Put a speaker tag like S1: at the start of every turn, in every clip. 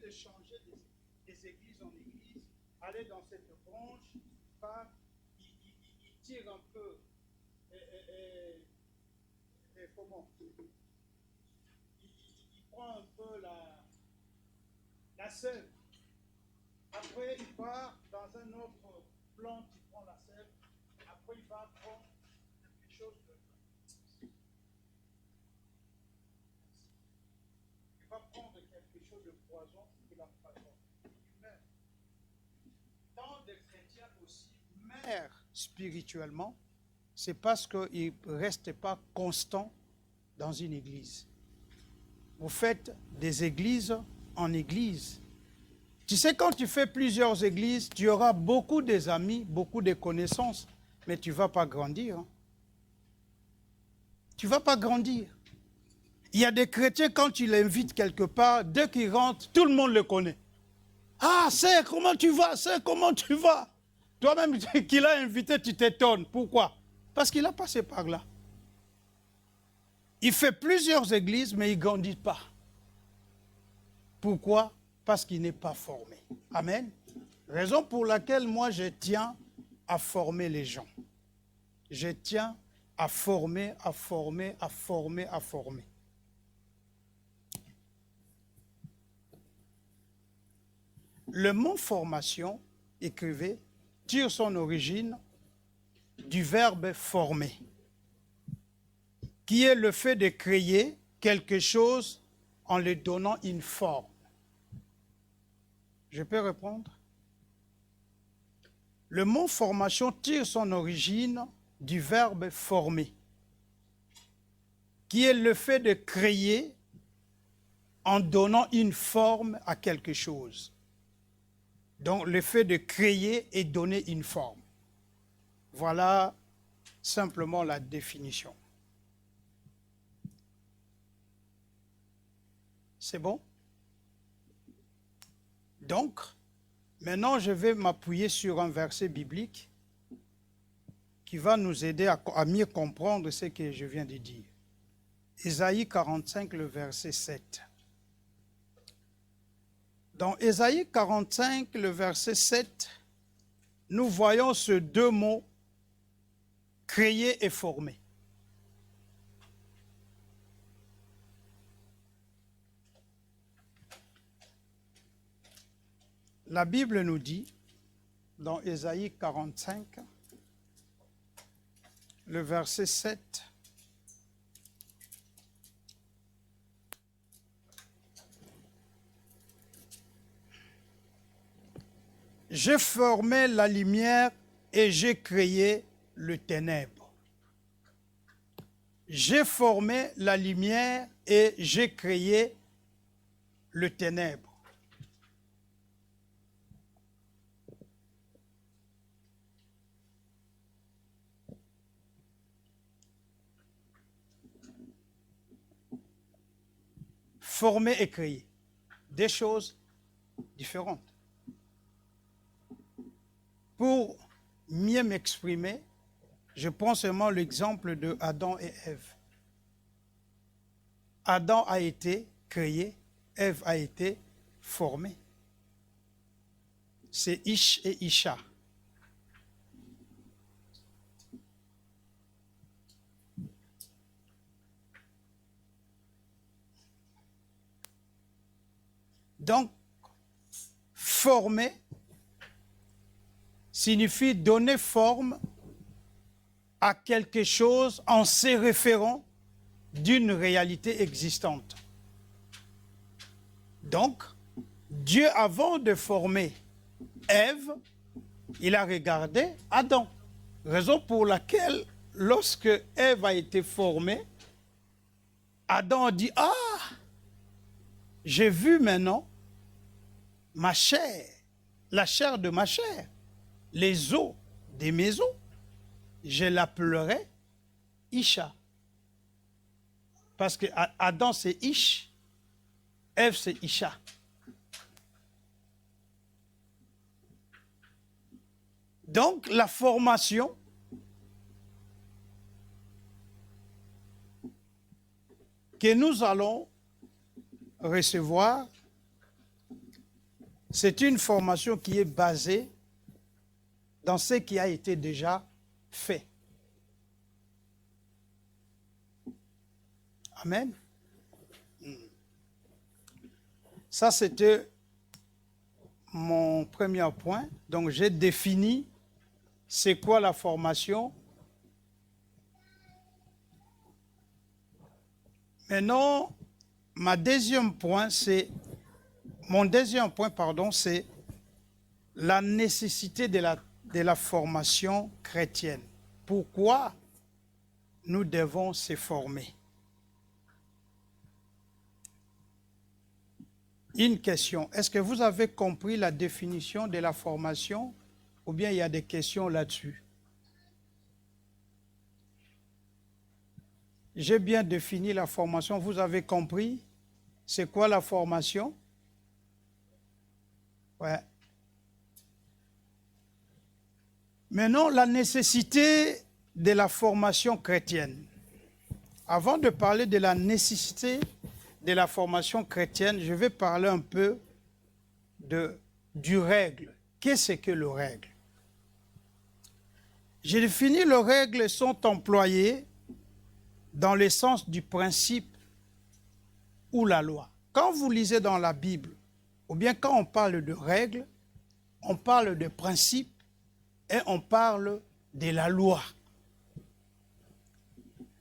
S1: de changer des églises en églises, aller dans cette branche, il tire un peu, comment il prend un peu la sève. Après, il part dans un autre plante, il prend la sève. Après, il va prendre quelque chose de... Il va prendre quelque chose de poison et la poison. Il meurt. Tant de chrétiens aussi meurent spirituellement, c'est parce qu'ils ne restent pas constants dans une église. Vous faites des églises en église. Tu sais, quand tu fais plusieurs églises, tu auras beaucoup d'amis, beaucoup de connaissances, mais tu ne vas pas grandir. Tu ne vas pas grandir. Il y a des chrétiens, quand tu l'invites quelque part, dès qu'ils rentrent, tout le monde le connaît. Ah, c'est comment tu vas? C'est comment tu vas? Toi-même qui l'as invité, tu t'étonnes. Pourquoi? Parce qu'il a passé par là. Il fait plusieurs églises, mais il ne grandit pas. Pourquoi? Parce qu'il n'est pas formé. Amen. Raison pour laquelle moi je tiens à former les gens. Je tiens à former, à former, à former, à former. Le mot formation, écrivez, tire son origine du verbe former, qui est le fait de créer quelque chose en lui donnant une forme. Je peux répondre? Le mot formation tire son origine du verbe former, qui est le fait de créer en donnant une forme à quelque chose. Donc, le fait de créer et donner une forme. Voilà simplement la définition. C'est bon? Donc, maintenant, je vais m'appuyer sur un verset biblique qui va nous aider à mieux comprendre ce que je viens de dire. Ésaïe 45, le verset 7. Dans Ésaïe 45, le verset 7, nous voyons ces deux mots, créer et former. La Bible nous dit, dans Ésaïe 45, le verset 7, « J'ai formé la lumière et j'ai créé le ténèbre. » J'ai formé la lumière et j'ai créé le ténèbre. Former et créer, des choses différentes. Pour mieux m'exprimer, je prends seulement l'exemple de Adam et Ève. Adam a été créé, Ève a été formée. C'est Ish et Isha. Donc, former signifie donner forme à quelque chose en se référant d'une réalité existante. Donc, Dieu, avant de former Ève, il a regardé Adam. Raison pour laquelle, lorsque Ève a été formée, Adam a dit, « Ah, j'ai vu maintenant ma chair, la chair de ma chair, les os de mes os. Je l'appellerai Isha. » Parce que Adam c'est Ish, Ève c'est Isha. Donc la formation que nous allons recevoir c'est une formation qui est basée dans ce qui a été déjà fait. Amen. Ça, c'était mon premier point. Donc, j'ai défini c'est quoi la formation. Maintenant, mon deuxième point, c'est la nécessité de la formation chrétienne. Pourquoi nous devons se former? Une question, est-ce que vous avez compris la définition de la formation ou bien il y a des questions là-dessus? J'ai bien défini la formation, vous avez compris? C'est quoi la formation? Ouais. Maintenant, la nécessité de la formation chrétienne. Avant de parler de la nécessité de la formation chrétienne, je vais parler un peu du règle. Qu'est-ce que le règle? J'ai défini les règles sont employées dans le sens du principe ou la loi. Quand vous lisez dans la Bible, ou bien quand on parle de règles, on parle de principe et on parle de la loi.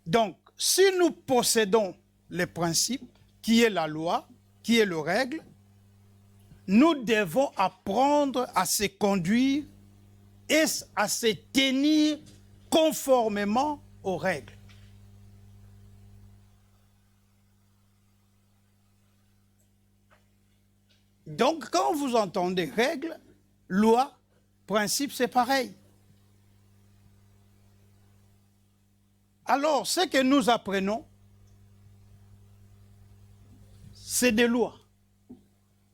S1: Donc, si nous possédons les principes, qui est la loi, qui est le règle, nous devons apprendre à se conduire et à se tenir conformément aux règles. Donc, quand vous entendez règles, loi, principe, c'est pareil. Alors, ce que nous apprenons, c'est des lois,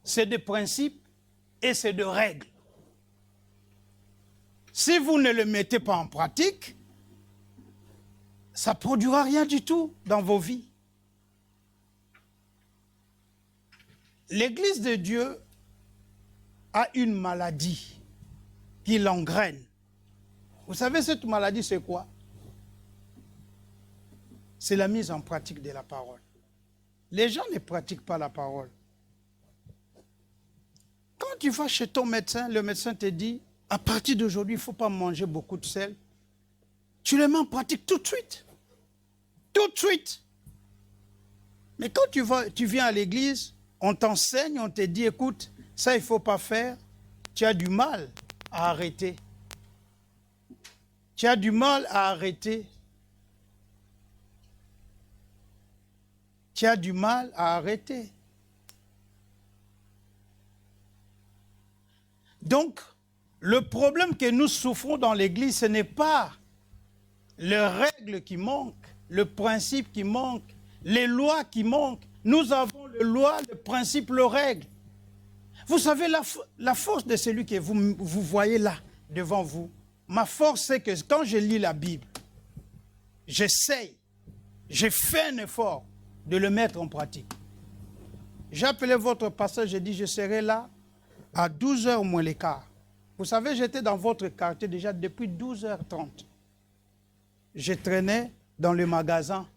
S1: c'est des principes et c'est des règles. Si vous ne le mettez pas en pratique, ça ne produira rien du tout dans vos vies. L'Église de Dieu a une maladie qui l'engraine. Vous savez, cette maladie, c'est quoi? C'est la mise en pratique de la parole. Les gens ne pratiquent pas la parole. Quand tu vas chez ton médecin, le médecin te dit, à partir d'aujourd'hui, il ne faut pas manger beaucoup de sel. Tu le mets en pratique tout de suite. Tout de suite. Mais quand tu viens à l'église, on t'enseigne, on te dit, écoute, ça, il ne faut pas faire. Tu as du mal à arrêter. Tu as du mal à arrêter. Tu as du mal à arrêter. Donc, le problème que nous souffrons dans l'Église, ce n'est pas les règles qui manquent, le principe qui manque, les lois qui manquent. Nous avons les lois, le principe, les règles. Vous savez, la force de celui que vous voyez là, devant vous, ma force, c'est que quand je lis la Bible, j'essaye, je fais un effort de le mettre en pratique. J'ai appelé votre pasteur, j'ai dit, je serai là à 12h moins le quart. Vous savez, j'étais dans votre quartier déjà depuis 12h30. Je traînais dans le magasin.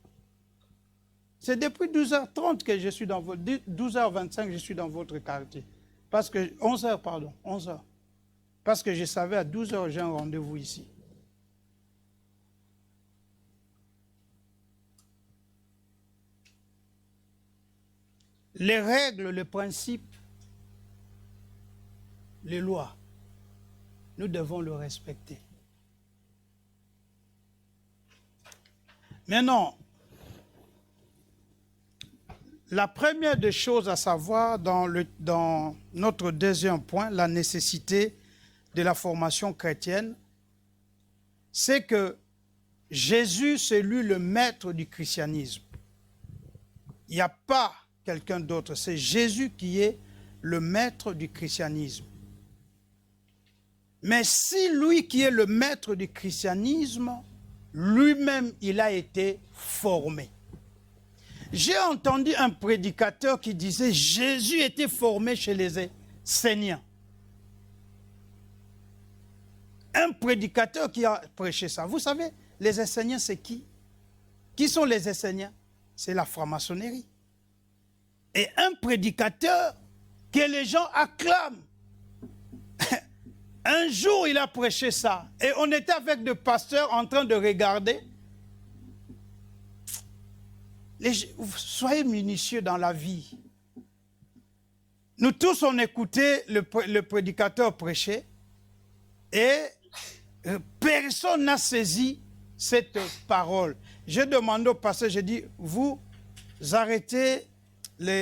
S1: C'est depuis 12h30 que je suis dans votre... 12h25, je suis dans votre quartier. Parce que... 11h, pardon. 11h. Parce que je savais à 12h, j'ai un rendez-vous ici. Les règles, les principes, les lois, nous devons le respecter. Maintenant, la première des choses à savoir dans notre deuxième point, la nécessité de la formation chrétienne, c'est que Jésus, c'est lui le maître du christianisme. Il n'y a pas quelqu'un d'autre, c'est Jésus qui est le maître du christianisme. Mais si lui qui est le maître du christianisme, lui-même, il a été formé. J'ai entendu un prédicateur qui disait « Jésus était formé chez les enseignant. Un prédicateur qui a prêché ça. Vous savez, les enseignants, c'est qui? Qui sont les enseignants? C'est la franc-maçonnerie. Et un prédicateur que les gens acclament. Un jour, il a prêché ça. Et on était avec des pasteurs en train de regarder. Soyez minutieux dans la vie. Nous tous, on écoutait le prédicateur prêcher. Et personne n'a saisi cette parole. J'ai demandé au pasteur, j'ai dit, vous arrêtez,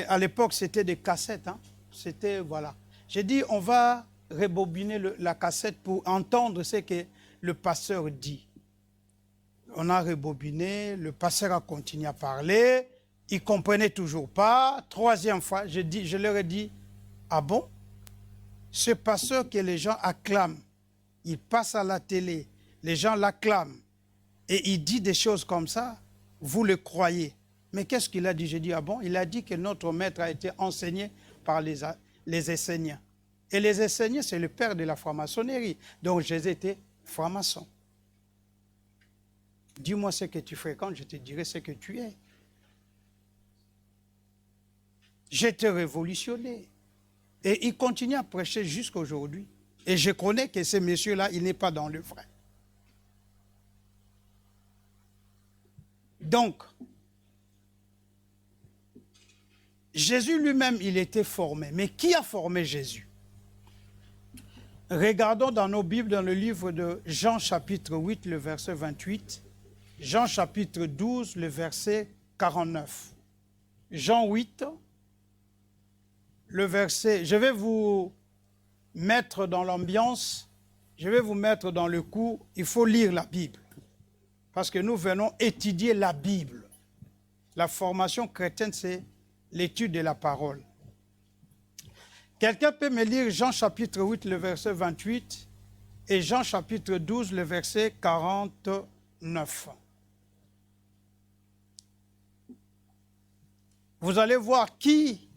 S1: à l'époque c'était des cassettes, hein? C'était, voilà. J'ai dit, on va rebobiner la cassette pour entendre ce que le pasteur dit. On a rebobiné, le pasteur a continué à parler, il ne comprenait toujours pas. Troisième fois, je leur ai dit, ah bon? Ce pasteur que les gens acclament, il passe à la télé, les gens l'acclament, et il dit des choses comme ça, vous le croyez. Mais qu'est-ce qu'il a dit? J'ai dit, ah bon? Il a dit que notre maître a été enseigné par les enseignants. Et les enseignants, c'est le père de la franc-maçonnerie. Donc, j'ai été franc-maçon. Dis-moi ce que tu fréquentes, je te dirai ce que tu es. J'étais révolutionné. Et il continue à prêcher jusqu'à aujourd'hui. Et je connais que ce monsieur-là, il n'est pas dans le vrai. Donc, Jésus lui-même, il était formé. Mais qui a formé Jésus? Regardons dans nos Bibles, dans le livre de Jean chapitre 8, le verset 28. Jean chapitre 12, le verset 49. Jean 8, le verset... Je vais vous mettre dans l'ambiance, je vais vous mettre dans le coup, il faut lire la Bible. Parce que nous venons étudier la Bible. La formation chrétienne, c'est l'étude de la parole. Quelqu'un peut me lire Jean chapitre 8, le verset 28 et Jean chapitre 12, le verset 49. Vous allez voir qui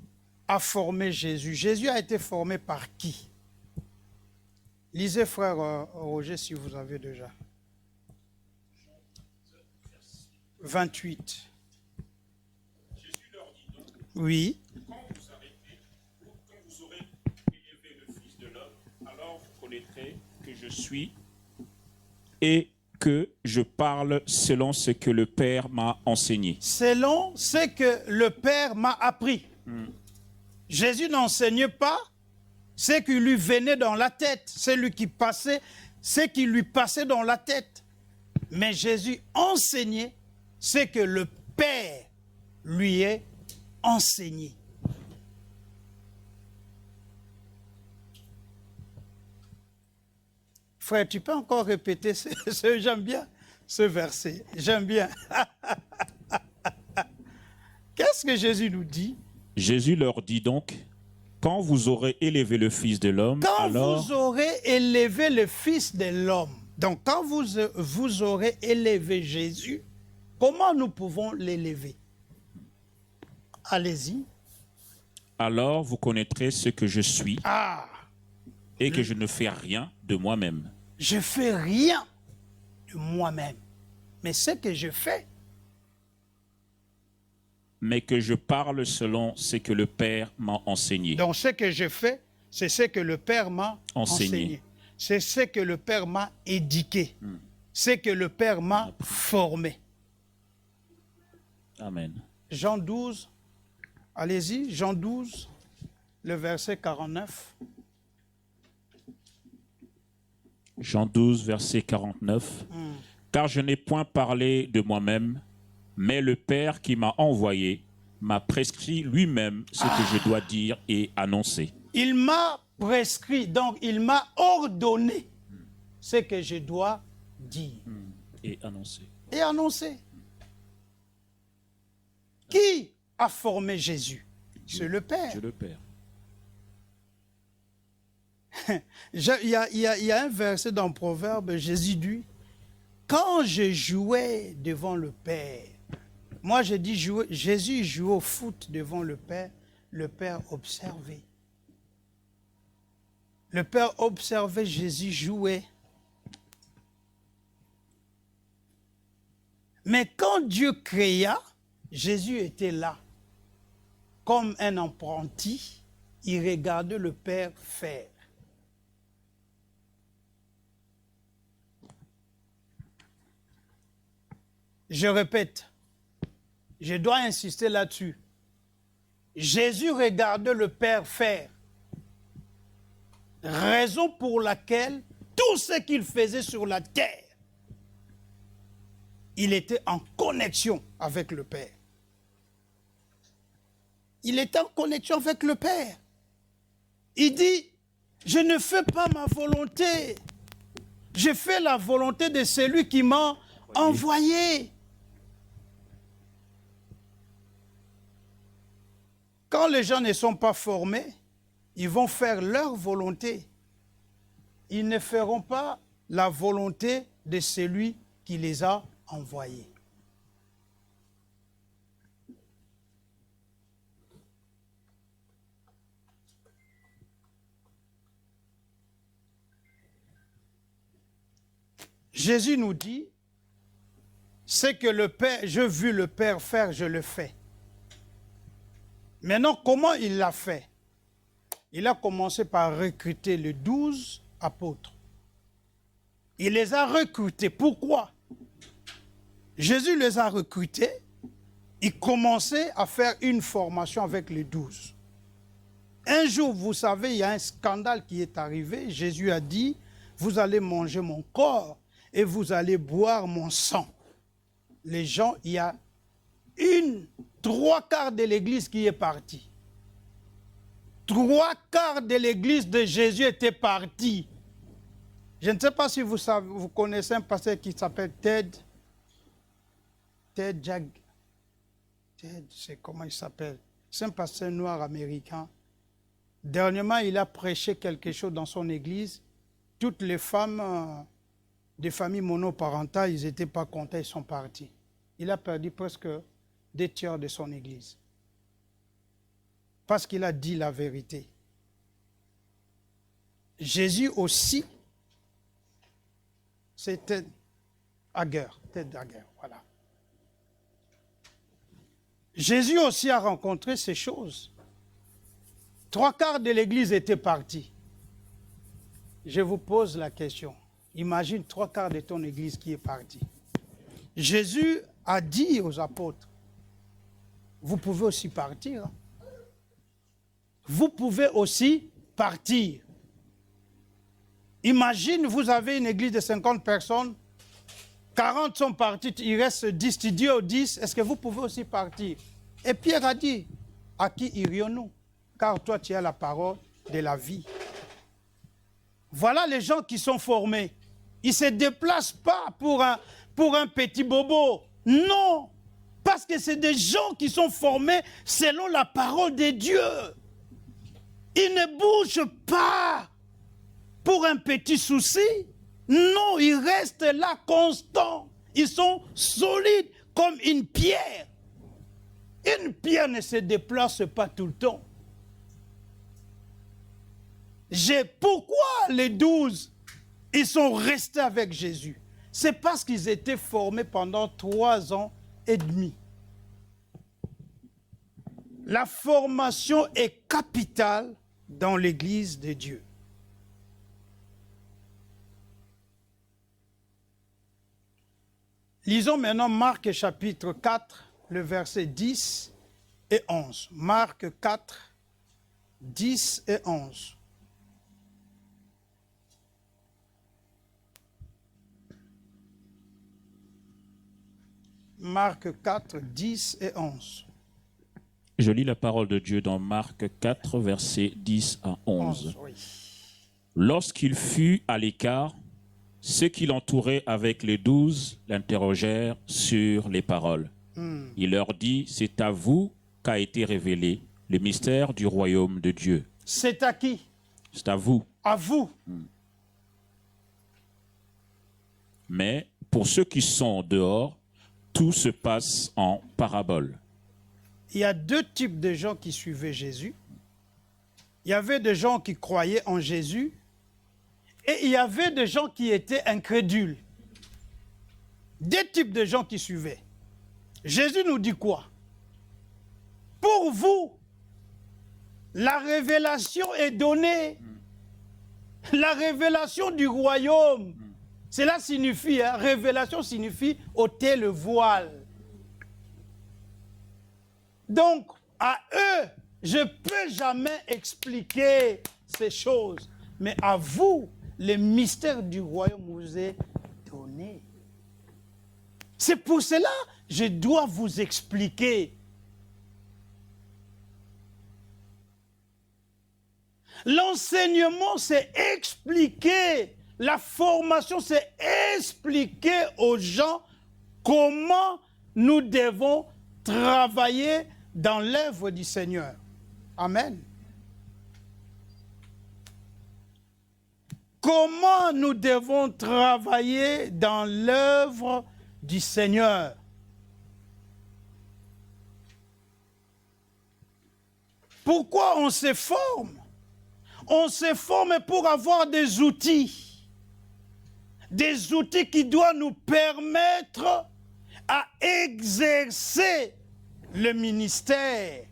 S1: a formé Jésus. Jésus a été formé par qui? Lisez, frère Roger, si vous avez déjà. 28.
S2: Jésus leur dit donc,
S1: oui.
S2: Quand vous aurez élevé le Fils de l'homme, alors vous connaîtrez que je suis et que je parle selon ce que le Père m'a enseigné.
S1: Selon ce que le Père m'a appris. Jésus n'enseignait pas ce qui lui venait dans la tête, ce qui lui passait dans la tête. Mais Jésus enseignait ce que le Père lui a enseigné. Frère, tu peux encore répéter j'aime bien ce verset, j'aime bien. Qu'est-ce que Jésus nous dit?
S2: Jésus leur dit donc, quand vous aurez élevé le Fils de l'homme, alors...
S1: Vous aurez élevé le Fils de l'homme. Donc, quand vous aurez élevé Jésus, comment nous pouvons l'élever? Allez-y.
S2: Alors vous connaîtrez ce que je suis et que je ne fais rien de moi-même.
S1: Je ne fais rien de moi-même. Mais ce que je fais,
S2: mais que je parle selon ce que le Père m'a enseigné.
S1: Donc ce que je fais, c'est ce que le Père m'a enseigné. C'est ce que le Père m'a éduqué. C'est ce que le Père m'a formé.
S2: Amen.
S1: Jean 12, allez-y, Jean 12, le verset 49.
S2: Jean 12, verset 49. Car je n'ai point parlé de moi-même, mais le Père qui m'a envoyé m'a prescrit lui-même ce que je dois dire et annoncer.
S1: Il m'a prescrit, donc il m'a ordonné ce que je dois dire.
S2: Et annoncer.
S1: Et annoncer. Qui a formé Jésus? C'est le Père.
S2: C'est le Père.
S1: Il y a un verset dans Proverbe, Jésus dit, quand je jouais devant le Père, moi je dis Jésus jouait au foot devant le Père observait. Le Père observait Jésus jouer. Mais quand Dieu créa, Jésus était là. Comme un apprenti, il regardait le Père faire. Je répète, je dois insister là-dessus. Jésus regardait le Père faire. Raison pour laquelle tout ce qu'il faisait sur la terre, il était en connexion avec le Père. Il était en connexion avec le Père. Il dit, je ne fais pas ma volonté. Je fais la volonté de celui qui m'a envoyé. Quand les gens ne sont pas formés, ils vont faire leur volonté. Ils ne feront pas la volonté de celui qui les a envoyés. Jésus nous dit, c'est que le Père, j'ai vu le Père faire, je le fais. Maintenant, comment il l'a fait? Il a commencé par recruter les 12 apôtres. Il les a recrutés. Pourquoi? Jésus les a recrutés. Il commençait à faire une formation avec les 12. Un jour, vous savez, il y a un scandale qui est arrivé. Jésus a dit, vous allez manger mon corps et vous allez boire mon sang. Les gens, il y a 3/4 de l'église qui est partie. 3/4 de l'église de Jésus était partie. Je ne sais pas si vous savez, vous connaissez un pasteur qui s'appelle Ted Jag. Ted, c'est comment il s'appelle? C'est un pasteur noir américain. Dernièrement, il a prêché quelque chose dans son église. Toutes les femmes des familles monoparentales, ils n'étaient pas contents, ils sont partis. Il a perdu presque 2/3 de son église. Parce qu'il a dit la vérité. Jésus aussi, c'était Ted Hager, voilà. Jésus aussi a rencontré ces choses. 3/4 de l'église était partie. Je vous pose la question. Imagine 3/4 de ton église qui est partie. Jésus a dit aux apôtres, vous pouvez aussi partir. Hein? Vous pouvez aussi partir. Imagine, vous avez une église de 50 personnes, 40 sont partis, il reste 10, tu dis aux 10, est-ce que vous pouvez aussi partir? Et Pierre a dit, à qui irions-nous? Car toi, tu as la parole de la vie. Voilà les gens qui sont formés. Ils ne se déplacent pas pour un petit bobo. Non, parce que c'est des gens qui sont formés selon la parole de Dieu. Ils ne bougent pas pour un petit souci. Non, ils restent là constants. Ils sont solides comme une pierre. Une pierre ne se déplace pas tout le temps. Pourquoi les 12, ils sont restés avec Jésus? C'est parce qu'ils étaient formés pendant 3 ans et demi. La formation est capitale dans l'Église de Dieu. Lisons maintenant Marc chapitre 4, le verset 10 et 11. Marc 4, 10 et 11. Marc 4, 10 et 11.
S2: Je lis la parole de Dieu dans Marc 4, versets 10 à 11.
S1: Oui.
S2: Lorsqu'il fut à l'écart, ceux qui l'entouraient avec les 12 l'interrogèrent sur les paroles. Il leur dit, c'est à vous qu'a été révélé le mystère du royaume de Dieu.
S1: C'est à qui?
S2: C'est à vous.
S1: À vous.
S2: Mais pour ceux qui sont dehors, tout se passe en parabole.
S1: Il y a 2 types de gens qui suivaient Jésus. il y avait des gens qui croyaient en Jésus et il y avait des gens qui étaient incrédules. Deux types de gens qui suivaient. Jésus nous dit quoi? Pour vous, la révélation est donnée. La révélation du royaume. Cela signifie, révélation signifie ôter le voile. Donc, à eux, je ne peux jamais expliquer ces choses. Mais à vous, les mystères du royaume vous est donné. C'est pour cela que je dois vous expliquer. L'enseignement, c'est expliquer. La formation, c'est expliquer aux gens comment nous devons travailler dans l'œuvre du Seigneur. Amen. Comment nous devons travailler dans l'œuvre du Seigneur. Pourquoi on se forme? On se forme pour avoir des outils. Des outils qui doivent nous permettre à exercer le ministère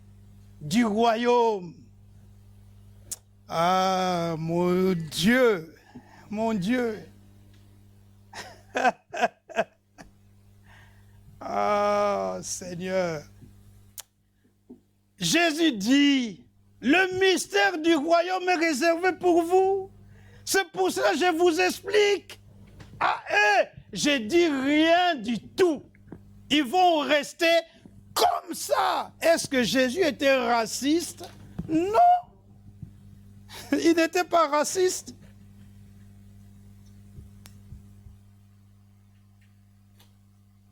S1: du royaume. Ah, mon Dieu, mon Dieu. Ah, Seigneur. Jésus dit, le mystère du royaume est réservé pour vous. C'est pour cela que je vous explique. À eux, je dis rien du tout. Ils vont rester comme ça. Est-ce que Jésus était raciste? Non. Il n'était pas raciste.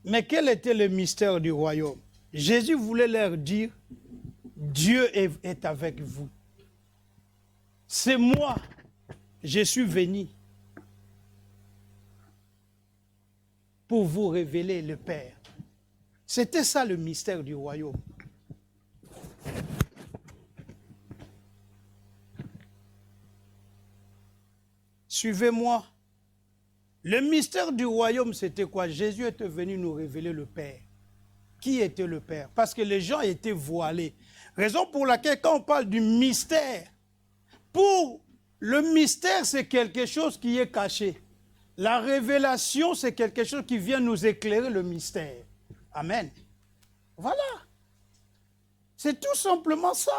S1: Mais quel était le mystère du royaume? Jésus voulait leur dire, Dieu est avec vous. C'est moi, je suis venu pour vous révéler le Père. C'était ça le mystère du royaume. Suivez-moi. Le mystère du royaume, c'était quoi? Jésus était venu nous révéler le Père. Qui était le Père? Parce que les gens étaient voilés. Raison pour laquelle, quand on parle du mystère, pour le mystère, c'est quelque chose qui est caché. La révélation, c'est quelque chose qui vient nous éclairer le mystère. Amen. Voilà. C'est tout simplement ça.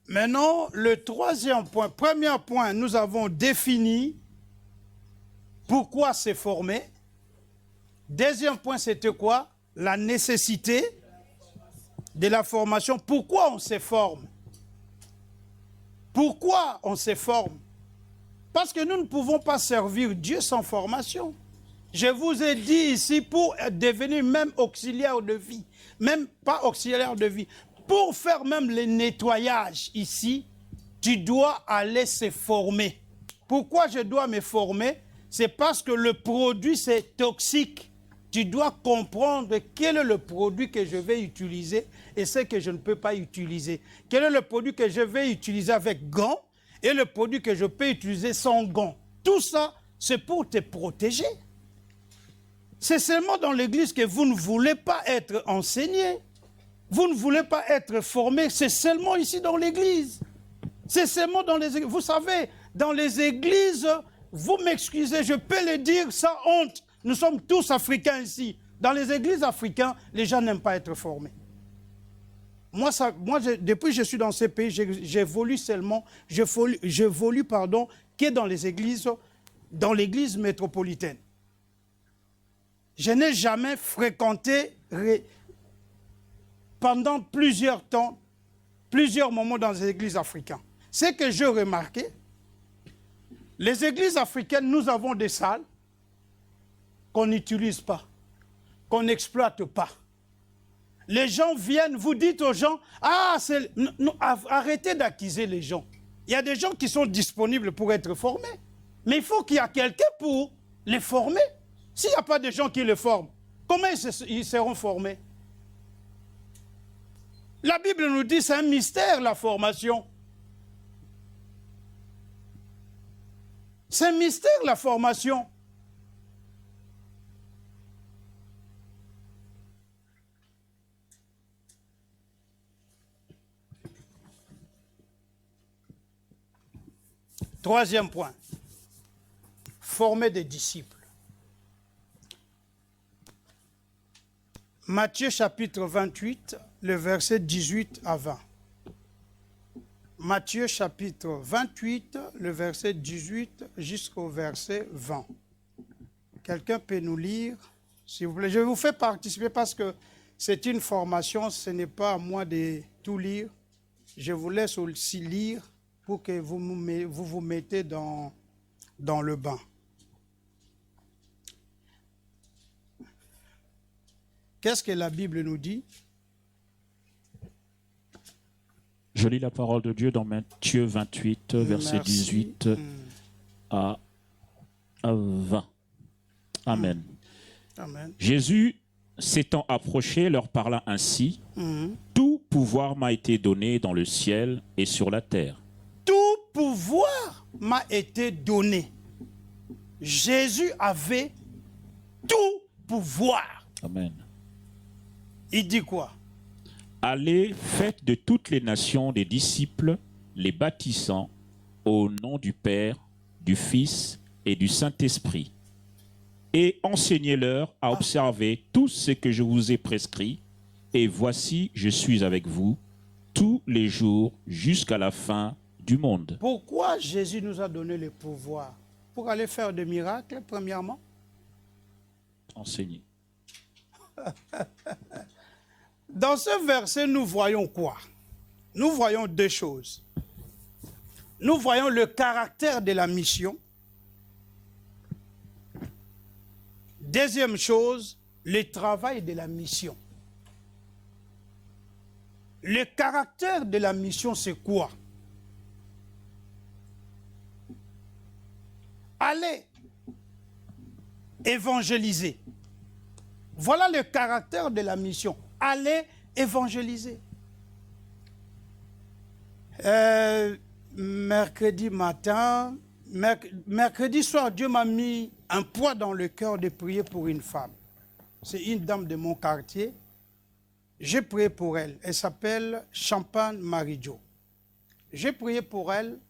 S1: Maintenant, le troisième point. Premier point, nous avons défini pourquoi se former. Deuxième point, c'était quoi? La nécessité de la formation. Pourquoi on se forme? Pourquoi on se forme? Parce que nous ne pouvons pas servir Dieu sans formation. Je vous ai dit ici, pour devenir même auxiliaire de vie, même pas auxiliaire de vie, pour faire même le nettoyage ici, tu dois aller se former. Pourquoi je dois me former? C'est parce que le produit, c'est toxique. Tu dois comprendre quel est le produit que je vais utiliser et ce que je ne peux pas utiliser. Quel est le produit que je vais utiliser avec gants et le produit que je peux utiliser sans gants. Tout ça, c'est pour te protéger. C'est seulement dans l'église que vous ne voulez pas être enseigné. Vous ne voulez pas être formé, c'est seulement ici dans l'église. C'est seulement dans les églises. Vous savez, dans les églises, vous m'excusez, je peux le dire sans honte. Nous sommes tous africains ici. Dans les églises africaines, les gens n'aiment pas être formés. Moi, depuis que je suis dans ces pays, j'évolue seulement, j'évolue que dans les églises, dans l'église métropolitaine. Je n'ai jamais fréquenté pendant plusieurs temps, plusieurs moments dans les églises africaines. Ce que j'ai remarqué, les églises africaines, nous avons des salles qu'on n'utilise pas, qu'on n'exploite pas. Les gens viennent, vous dites aux gens, arrêtez d'accuser les gens. Il y a des gens qui sont disponibles pour être formés, mais il faut qu'il y ait quelqu'un pour les former. S'il n'y a pas de gens qui le forment, comment ils seront formés? La Bible nous dit que c'est un mystère, la formation. C'est un mystère, la formation. Troisième point, former des disciples. Matthieu chapitre 28, le verset 18 à 20. Matthieu chapitre 28, le verset 18 jusqu'au verset 20. Quelqu'un peut nous lire, s'il vous plaît. Je vous fais participer parce que c'est une formation, ce n'est pas à moi de tout lire. Je vous laisse aussi lire pour que vous vous mettez dans le bain. Qu'est-ce que la Bible nous dit?
S2: Je lis la parole de Dieu dans Matthieu 28, verset 18 à 20. Amen.
S1: Amen.
S2: Jésus, s'étant approché, leur parla ainsi. Tout pouvoir m'a été donné dans le ciel et sur la terre.
S1: Tout pouvoir m'a été donné. Jésus avait tout pouvoir.
S2: Amen.
S1: Il dit quoi?
S2: Allez, faites de toutes les nations des disciples, les baptisant au nom du Père, du Fils et du Saint-Esprit. Et enseignez-leur à observer tout ce que je vous ai prescrit. Et voici, je suis avec vous tous les jours jusqu'à la fin du monde.
S1: Pourquoi Jésus nous a donné le pouvoir? Pour aller faire des miracles, premièrement.
S2: Enseigner.
S1: Dans ce verset, nous voyons quoi? Nous voyons deux choses. Nous voyons le caractère de la mission. Deuxième chose, le travail de la mission. Le caractère de la mission, c'est quoi? Allez évangéliser. Voilà le caractère de la mission. Allez évangéliser. Mercredi matin, mercredi soir, Dieu m'a mis un poids dans le cœur de prier pour une femme. C'est une dame de mon quartier. J'ai prié pour elle. Elle s'appelle Champagne Marie-Jo. J'ai prié pour elle.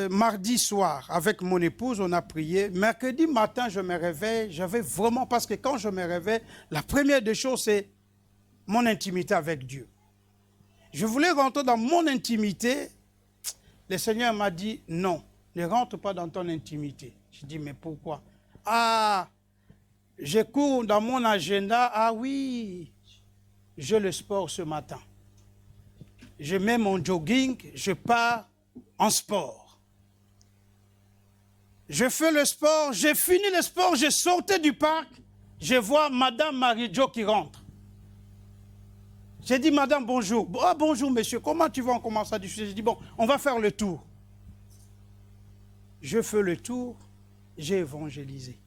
S1: Mardi soir, avec mon épouse, on a prié. Mercredi matin, je me réveille. J'avais vraiment, parce que quand je me réveille, la première des choses, c'est mon intimité avec Dieu. Je voulais rentrer dans mon intimité. Le Seigneur m'a dit, non, ne rentre pas dans ton intimité. Je dis, mais pourquoi? Ah, je cours dans mon agenda. Ah oui, j'ai le sport ce matin. Je mets mon jogging, je pars en sport. Je fais le sport, j'ai fini le sport, je sortais du parc, je vois Madame Marie-Jo qui rentre. J'ai dit, Madame, bonjour. Ah, bonjour, monsieur, comment tu vas? On commence à discuter. J'ai dit, bon, on va faire le tour. Je fais le tour, j'ai évangélisé.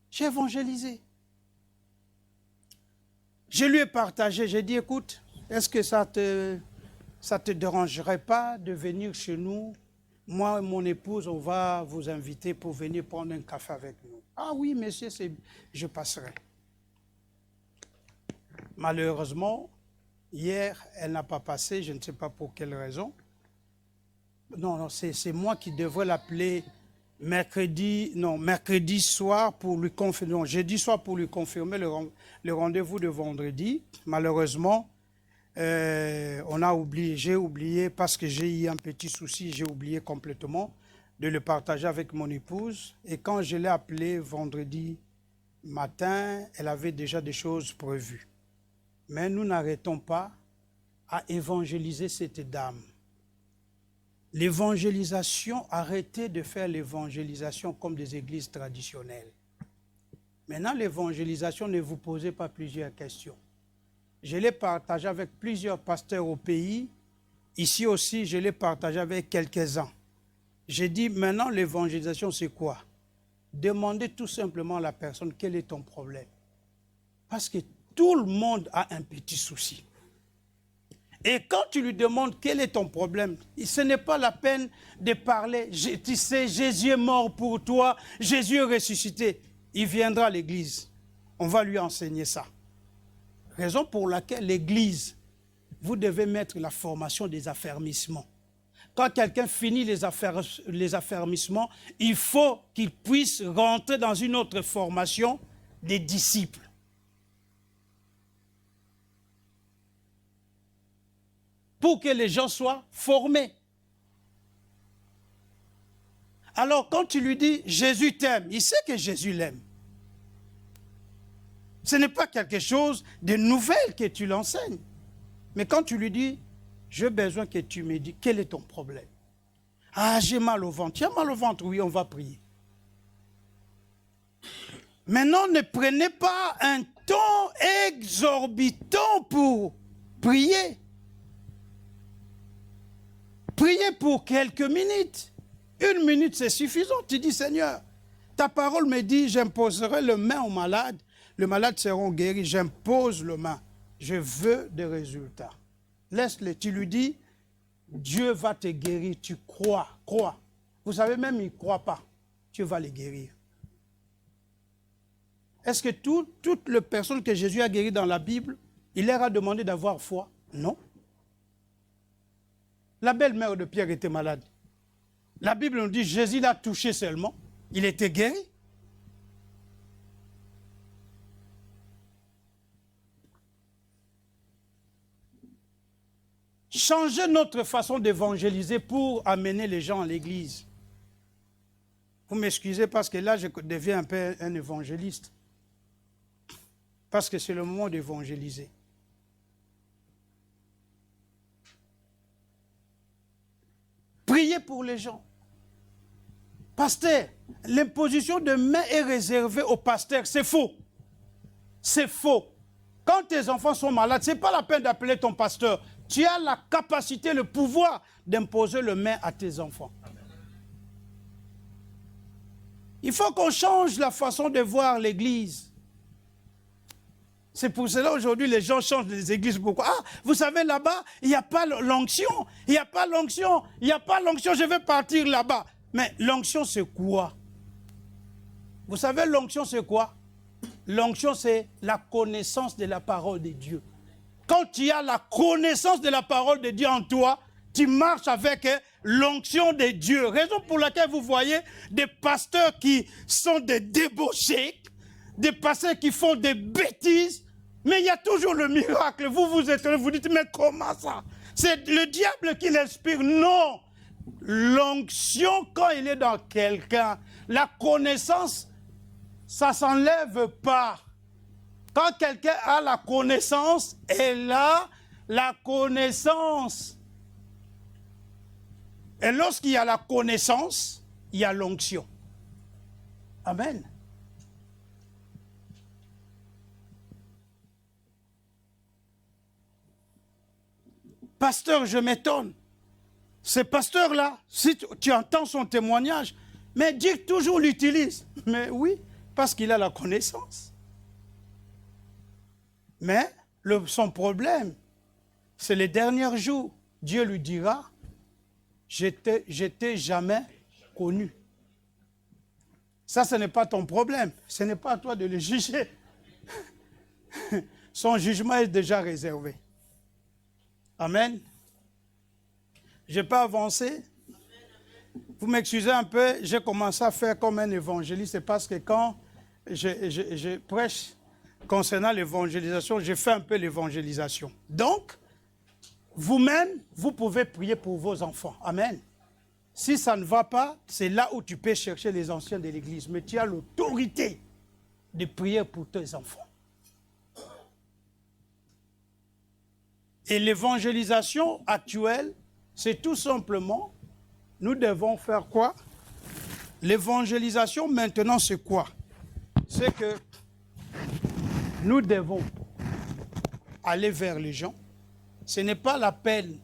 S1: J'ai évangélisé. Je lui ai partagé, j'ai dit, écoute, est-ce que ça te dérangerait pas de venir chez nous? Moi et mon épouse, on va vous inviter pour venir prendre un café avec nous. Ah oui, monsieur, je passerai. Malheureusement, hier, elle n'a pas passé, je ne sais pas pour quelle raison. Non, c'est moi qui devrais l'appeler mercredi soir pour lui confirmer, non, jeudi soir pour lui confirmer le rendez-vous de vendredi. Malheureusement, j'ai oublié parce que j'ai eu un petit souci, j'ai oublié complètement de le partager avec mon épouse. Et quand je l'ai appelée vendredi matin, elle avait déjà des choses prévues. Mais nous n'arrêtons pas à évangéliser cette dame. L'évangélisation, arrêtez de faire l'évangélisation comme des églises traditionnelles. Maintenant, l'évangélisation, ne vous posez pas plusieurs questions. Je l'ai partagé avec plusieurs pasteurs au pays. Ici aussi, je l'ai partagé avec quelques-uns. J'ai dit, maintenant, l'évangélisation, c'est quoi? demandez tout simplement à la personne quel est ton problème. Parce que tout le monde a un petit souci. Et quand tu lui demandes quel est ton problème, ce n'est pas la peine de parler. Tu sais, Jésus est mort pour toi, Jésus est ressuscité. Il viendra à l'église. On va lui enseigner ça. Raison pour laquelle l'église, vous devez mettre la formation des affermissements. Quand quelqu'un finit les affermissements, il faut qu'il puisse rentrer dans une autre formation des disciples. Pour que les gens soient formés. Alors, quand tu lui dis « Jésus t'aime », il sait que Jésus l'aime. Ce n'est pas quelque chose de nouvel que tu l'enseignes. Mais quand tu lui dis « J'ai besoin que tu me dises quel est ton problème ?» « Ah, j'ai mal au ventre. » « Tu as mal au ventre? Oui, on va prier. » Maintenant, ne prenez pas un temps exorbitant pour prier. Priez pour quelques minutes. 1 minute, c'est suffisant. Tu dis, Seigneur, ta parole me dit, j'imposerai le main aux malades. Les malades seront guéris. J'impose le main. Je veux des résultats. Laisse-le. Tu lui dis, Dieu va te guérir. Tu crois. Crois. Vous savez, même il ne croit pas. Dieu va les guérir. Est-ce que toutes les personnes que Jésus a guéries dans la Bible, il leur a demandé d'avoir foi? Non. La belle-mère de Pierre était malade. La Bible nous dit Jésus l'a touché seulement. Il était guéri. Changer notre façon d'évangéliser pour amener les gens à l'église. Vous m'excusez parce que là, je deviens un peu un évangéliste. Parce que c'est le moment d'évangéliser. Priez pour les gens. Pasteur, l'imposition de main est réservée au pasteur. C'est faux. C'est faux. Quand tes enfants sont malades, ce n'est pas la peine d'appeler ton pasteur. Tu as la capacité, le pouvoir d'imposer le main à tes enfants. Il faut qu'on change la façon de voir l'église. C'est pour cela aujourd'hui les gens changent les églises. Pourquoi? Ah, vous savez là-bas, il n'y a pas l'onction. Il n'y a pas l'onction. Il n'y a pas l'onction, je vais partir là-bas. Mais l'onction c'est quoi? Vous savez l'onction c'est quoi? L'onction c'est la connaissance de la parole de Dieu. Quand tu as la connaissance de la parole de Dieu en toi, tu marches avec l'onction de Dieu. Raison pour laquelle vous voyez des pasteurs qui sont des débauchés, des pasteurs qui font des bêtises, mais il y a toujours le miracle. Vous vous étonnez, vous dites, mais comment ça? C'est le diable qui l'inspire. Non. L'onction, quand il est dans quelqu'un, la connaissance, ça ne s'enlève pas. Quand quelqu'un a la connaissance, elle a la connaissance. Et lorsqu'il y a la connaissance, il y a l'onction. Amen. Pasteur, je m'étonne. Ce pasteur-là, si tu entends son témoignage, mais Dieu toujours l'utilise. Mais oui, parce qu'il a la connaissance. Mais son problème, c'est les derniers jours. Dieu lui dira, je t'ai jamais connu. Ça, ce n'est pas ton problème. Ce n'est pas à toi de le juger. Son jugement est déjà réservé. Amen. Je peux avancer? Vous m'excusez un peu, j'ai commencé à faire comme un évangéliste, c'est parce que quand je prêche concernant l'évangélisation, je fais un peu l'évangélisation. Donc, vous-même, vous pouvez prier pour vos enfants. Amen. Si ça ne va pas, c'est là où tu peux chercher les anciens de l'église. Mais tu as l'autorité de prier pour tes enfants. Et l'évangélisation actuelle, c'est tout simplement, nous devons faire quoi? L'évangélisation maintenant, c'est quoi? C'est que nous devons aller vers les gens. Ce n'est pas la peine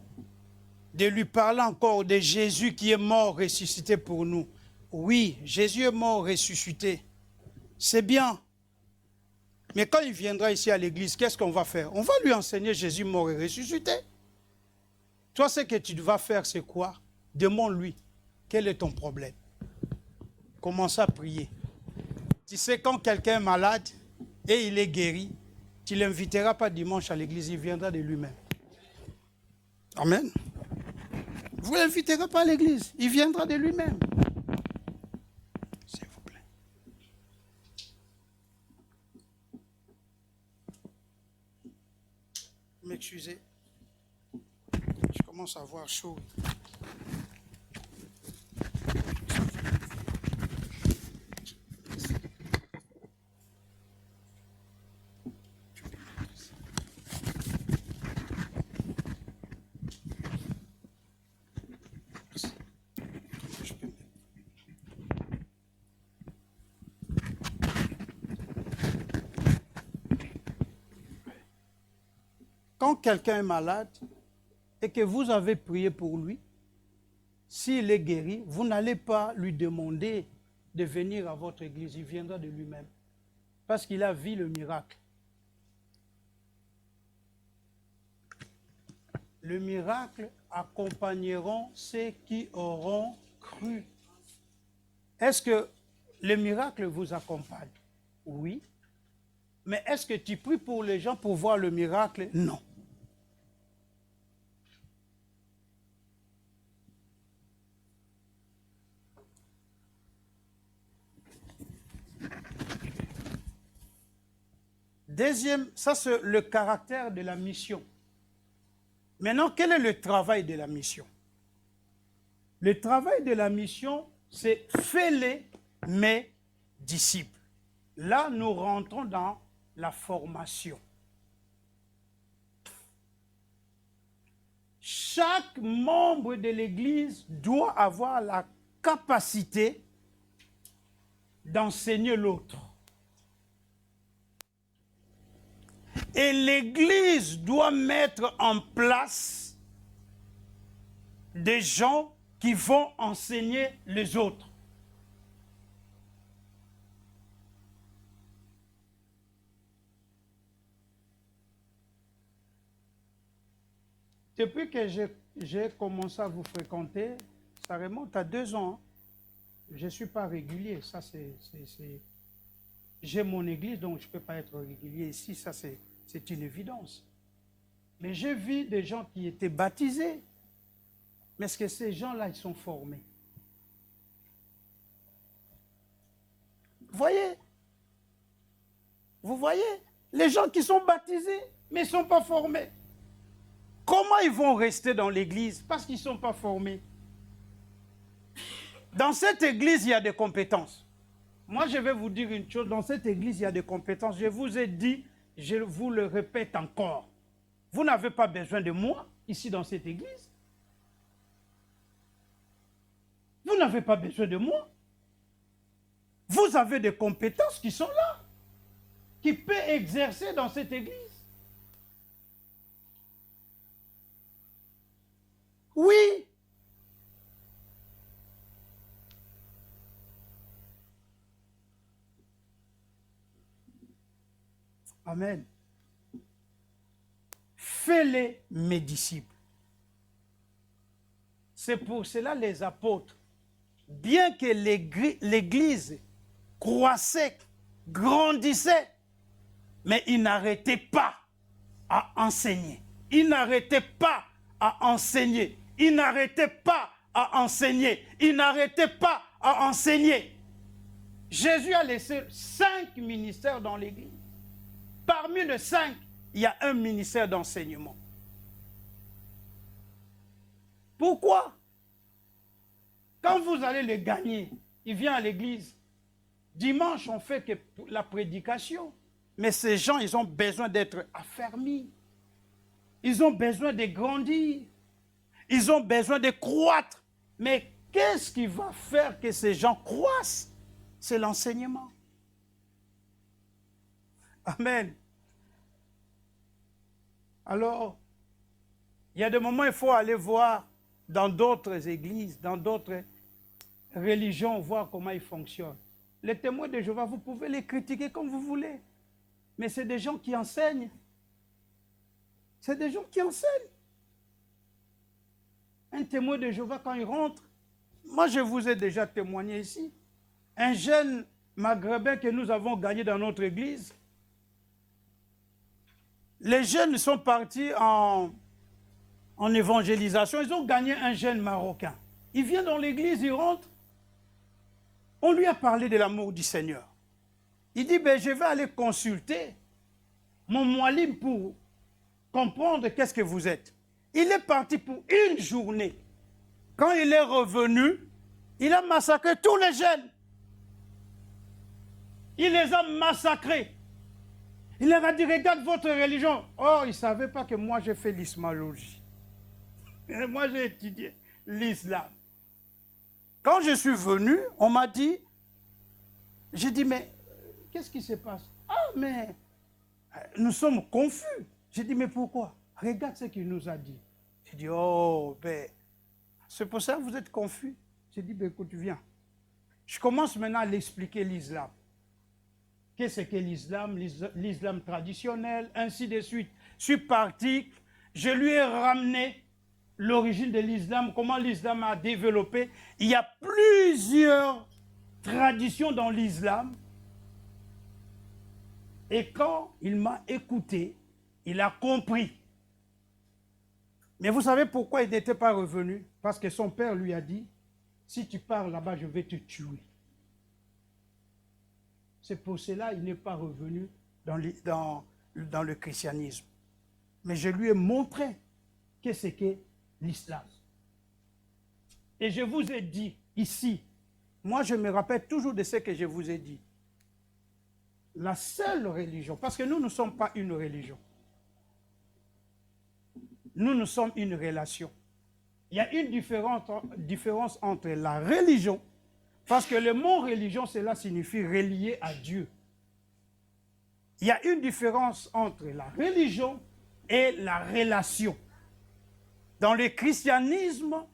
S1: de lui parler encore de Jésus qui est mort, ressuscité pour nous. Oui, Jésus est mort, ressuscité. C'est bien. Mais quand il viendra ici à l'église, qu'est-ce qu'on va faire? On va lui enseigner Jésus mort et ressuscité. Toi, ce que tu vas faire, c'est quoi? Demande-lui, quel est ton problème? Commence à prier. Tu sais, quand quelqu'un est malade et il est guéri, tu ne l'inviteras pas dimanche à l'église, il viendra de lui-même. Amen. Vous ne l'inviterez pas à l'église, il viendra de lui-même. S'il vous plaît. M'excusez. Je commence à avoir chaud. Quand quelqu'un est malade et que vous avez prié pour lui, s'il est guéri, vous n'allez pas lui demander de venir à votre église. Il viendra de lui-même. Parce qu'il a vu le miracle. Le miracle accompagneront ceux qui auront cru. Est-ce que le miracle vous accompagne? Oui. Mais est-ce que tu pries pour les gens pour voir le miracle? Non. Deuxième, ça c'est le caractère de la mission. Maintenant, quel est le travail de la mission? Le travail de la mission, c'est fais-les mes disciples. Là, nous rentrons dans la formation. Chaque membre de l'Église doit avoir la capacité d'enseigner l'autre. Et l'Église doit mettre en place des gens qui vont enseigner les autres. Depuis que j'ai commencé à vous fréquenter, ça remonte à 2 ans. Je ne suis pas régulier. Ça, j'ai mon église, donc je ne peux pas être régulier ici. Ça, c'est une évidence. Mais j'ai vu des gens qui étaient baptisés. Mais est-ce que ces gens-là, ils sont formés? Vous voyez? Vous voyez? Les gens qui sont baptisés, mais ils ne sont pas formés. Comment ils vont rester dans l'église? Parce qu'ils ne sont pas formés. Dans cette église, il y a des compétences. Moi, je vais vous dire une chose. Dans cette église, il y a des compétences. Je vous ai dit, je vous le répète encore. Vous n'avez pas besoin de moi, ici dans cette église. Vous n'avez pas besoin de moi. Vous avez des compétences qui sont là, qui peuvent exercer dans cette église. Oui. Amen. Fais-les mes disciples. C'est pour cela les apôtres, bien que l'Église croissait, grandissait, mais ils n'arrêtaient pas à enseigner. Ils n'arrêtaient pas à enseigner. Ils n'arrêtaient pas à enseigner. Ils n'arrêtaient pas à enseigner. Jésus a laissé 5 ministères dans l'Église. Parmi les 5, il y a un ministère d'enseignement. Pourquoi? Quand vous allez le gagner, il vient à l'église. Dimanche, on fait que la prédication. Mais ces gens, ils ont besoin d'être affermis. Ils ont besoin de grandir. Ils ont besoin de croître. Mais qu'est-ce qui va faire que ces gens croissent? C'est l'enseignement. Amen. Alors, il y a des moments où il faut aller voir dans d'autres églises, dans d'autres religions, voir comment ils fonctionnent. Les témoins de Jéhovah, vous pouvez les critiquer comme vous voulez. Mais c'est des gens qui enseignent. C'est des gens qui enseignent. Un témoin de Jéhovah, quand il rentre, moi je vous ai déjà témoigné ici, un jeune maghrébin que nous avons gagné dans notre église, les jeunes sont partis en évangélisation, ils ont gagné un jeune marocain. Il vient dans l'église, il rentre, on lui a parlé de l'amour du Seigneur. Il dit, ben, je vais aller consulter mon moualim pour comprendre qu'est-ce que vous êtes. Il est parti pour une journée. Quand il est revenu, il a massacré tous les jeunes. Il les a massacrés. Il leur a dit, regarde votre religion. Oh, ils ne savaient pas que moi j'ai fait l'islamologie. Moi j'ai étudié l'islam. Quand je suis venu, on m'a dit, j'ai dit, mais qu'est-ce qui se passe? Ah, mais nous sommes confus. J'ai dit, mais pourquoi? Regarde ce qu'il nous a dit. J'ai dit, oh, ben, c'est pour ça que vous êtes confus. J'ai dit, ben, écoute, viens. Je commence maintenant à l'expliquer l'islam. Qu'est-ce que l'islam? L'islam traditionnel, ainsi de suite. Je suis parti, je lui ai ramené l'origine de l'islam, comment l'islam a développé. Il y a plusieurs traditions dans l'islam. Et quand il m'a écouté, il a compris. Mais vous savez pourquoi il n'était pas revenu? Parce que son père lui a dit, si tu pars là-bas, je vais te tuer. C'est pour cela qu'il n'est pas revenu dans le christianisme. Mais je lui ai montré qu'est-ce que l'islam. Et je vous ai dit ici, moi je me rappelle toujours de ce que je vous ai dit. La seule religion, parce que nous ne sommes pas une religion. Nous sommes une relation. Il y a une différence entre la religion, parce que le mot religion, cela signifie relié à Dieu. Il y a une différence entre la religion et la relation. Dans le christianisme,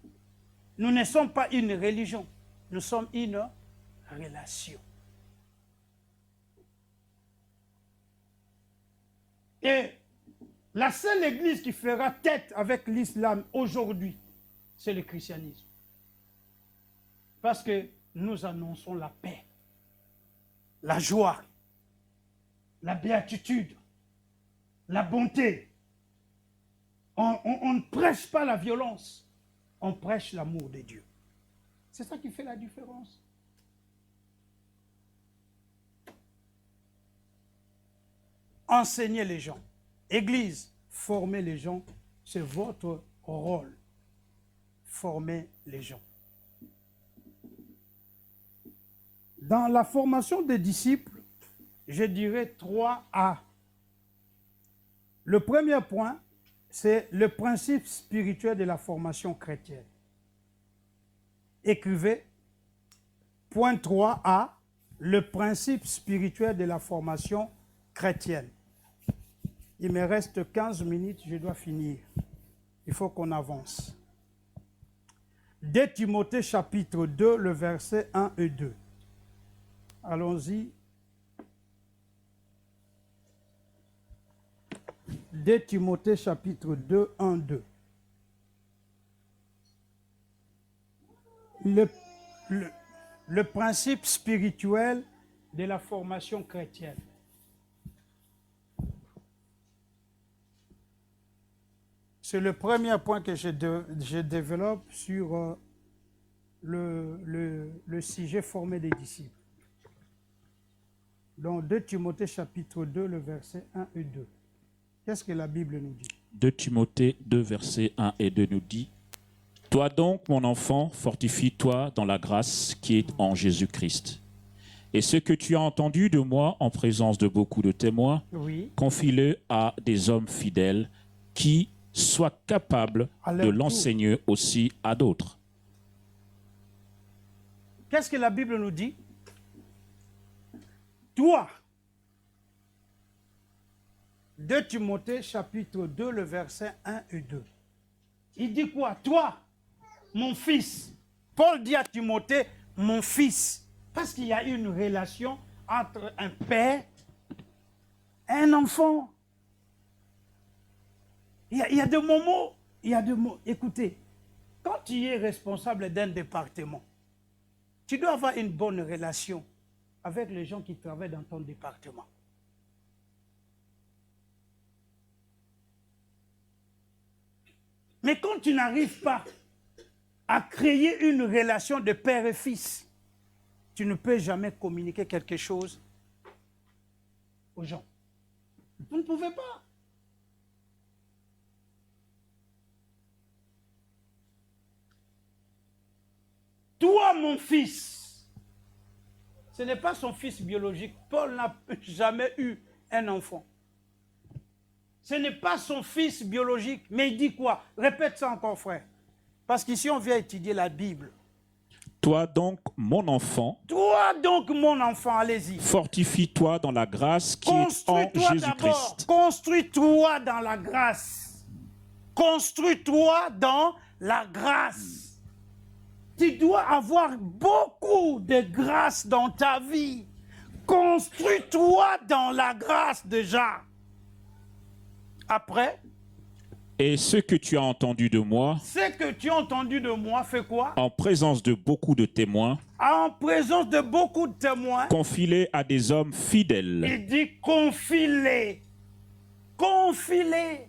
S1: nous ne sommes pas une religion, nous sommes une relation. Et la seule église qui fera tête avec l'islam aujourd'hui, c'est le christianisme. Parce que nous annonçons la paix, la joie, la béatitude, la bonté. On ne prêche pas la violence, on prêche l'amour de Dieu. C'est ça qui fait la différence. Enseignez les gens. Église, formez les gens, c'est votre rôle. Formez les gens. Dans la formation des disciples, je dirais 3A. Le premier point, c'est le principe spirituel de la formation chrétienne. Écrivez, point 3A, le principe spirituel de la formation chrétienne. Il me reste 15 minutes, je dois finir. Il faut qu'on avance. 2 Timothée chapitre 2, le verset 1 et 2. Allons-y. 2 Timothée chapitre 2, 1, 2. Le principe spirituel de la formation chrétienne. C'est le premier point que je développe sur le sujet former des disciples. Dans 2 Timothée chapitre 2, le verset 1 et 2. Qu'est-ce que la Bible nous dit?
S2: 2 Timothée 2, versets 1 et 2 nous dit, « Toi donc, mon enfant, fortifie-toi dans la grâce qui est en Jésus-Christ. Et ce que tu as entendu de moi en présence de beaucoup de témoins,
S1: Oui.
S2: confie-le à des hommes fidèles qui soient capables de l'enseigner aussi à d'autres. »
S1: Qu'est-ce que la Bible nous dit? Toi, 2 Timothée chapitre 2, le verset 1 et 2. Il dit quoi? Toi, mon fils. Paul dit à Timothée, mon fils. Parce qu'il y a une relation entre un père et un enfant. Il y a des moments, écoutez, quand tu es responsable d'un département, tu dois avoir une bonne relation avec les gens qui travaillent dans ton département. Mais quand tu n'arrives pas à créer une relation de père et fils, tu ne peux jamais communiquer quelque chose aux gens. Vous ne pouvez pas. Toi, mon fils, ce n'est pas son fils biologique. Paul n'a jamais eu un enfant. Ce n'est pas son fils biologique. Mais il dit quoi? Répète ça encore, frère. Parce qu'ici, on vient étudier la Bible.
S2: Toi donc, mon enfant,
S1: Toi donc, mon enfant, allez-y.
S2: fortifie-toi dans la grâce qui est en Jésus-Christ.
S1: Construis-toi dans la grâce. Construis-toi dans la grâce. Tu dois avoir beaucoup de grâce dans ta vie. Construis-toi dans la grâce déjà. Après,
S2: Et ce que tu as entendu de moi,
S1: ce que tu as entendu de moi, fais quoi?
S2: en présence de beaucoup de témoins,
S1: En présence de beaucoup de témoins,
S2: confie-les à des hommes fidèles.
S1: il dit confie-les. Confie-les.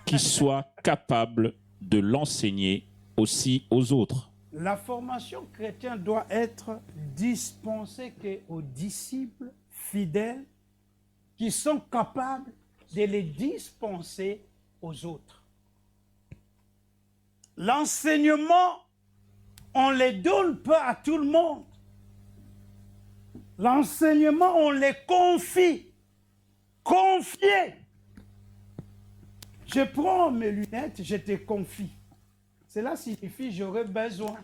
S2: Qui soient capables de l'enseigner aussi aux autres.
S1: La formation chrétienne doit être dispensée aux disciples fidèles qui sont capables de les dispenser aux autres. L'enseignement, on ne le donne pas à tout le monde. L'enseignement, on les confie. Confier. Je prends mes lunettes, je te confie. Cela signifie j'aurai besoin.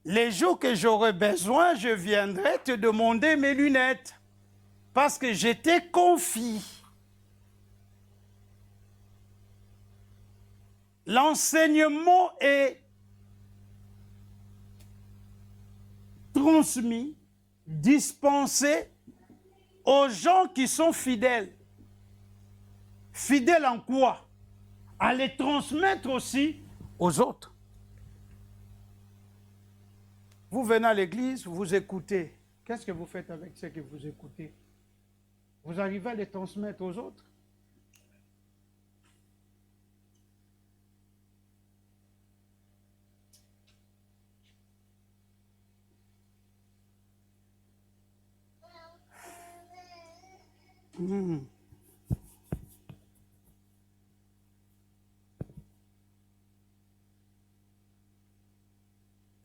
S1: Les jours que j'aurai besoin, je viendrai te demander mes lunettes. Parce que je te confie. L'enseignement est transmis, dispensé aux gens qui sont fidèles. Fidèles en quoi? À les transmettre aussi aux autres. Vous venez à l'église, vous écoutez. Qu'est-ce que vous faites avec ce que vous écoutez? Vous arrivez à les transmettre aux autres?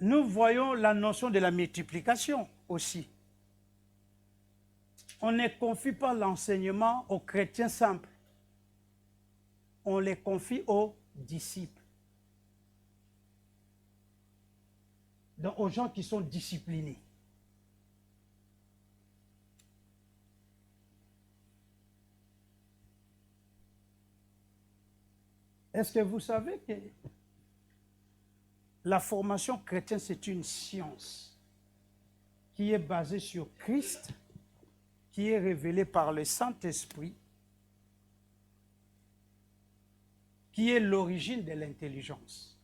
S1: Nous voyons la notion de la multiplication aussi. On ne confie pas l'enseignement aux chrétiens simples. On les confie aux disciples. Donc aux gens qui sont disciplinés. Est-ce que vous savez que la formation chrétienne, c'est une science qui est basée sur Christ, qui est révélée par le Saint-Esprit, qui est l'origine de l'intelligence.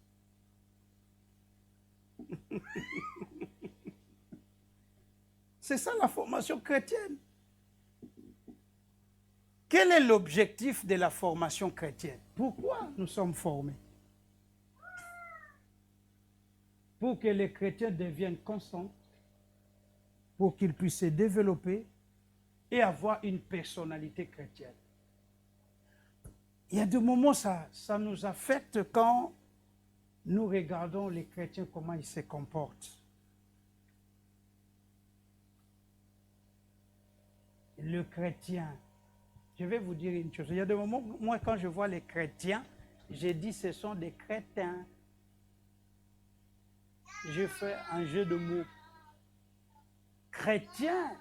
S1: C'est ça la formation chrétienne. Quel est l'objectif de la formation chrétienne? Pourquoi nous sommes formés? Pour que les chrétiens deviennent constants, pour qu'ils puissent se développer et avoir une personnalité chrétienne. Il y a des moments, ça nous affecte quand nous regardons les chrétiens, comment ils se comportent. Le chrétien, je vais vous dire une chose. Il y a des moments, moi, quand je vois les chrétiens, je dis ce sont des crétins. Je fais un jeu de mots. Chrétien.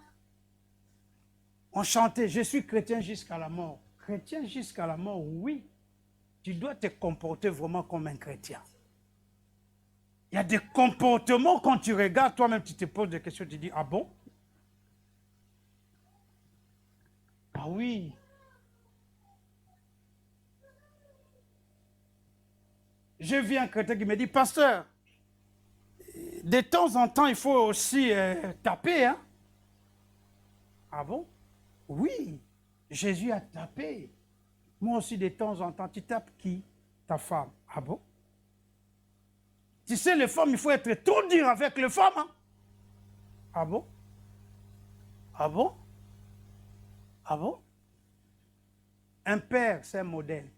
S1: On chantait, je suis chrétien jusqu'à la mort. Chrétien jusqu'à la mort, oui. Tu dois te comporter vraiment comme un chrétien. Il y a des comportements, quand tu regardes, toi-même, tu te poses des questions, tu dis, ah bon? Ah oui. J'ai vu un chrétien qui me dit, pasteur, de temps en temps, il faut aussi taper, hein? Ah bon? Oui, Jésus a tapé. Moi aussi, de temps en temps, tu tapes qui? Ta femme. Ah bon? Tu sais, les femmes, il faut être tout dur avec les femmes. Hein? Ah bon? Ah bon? Ah bon? Un père, c'est un modèle.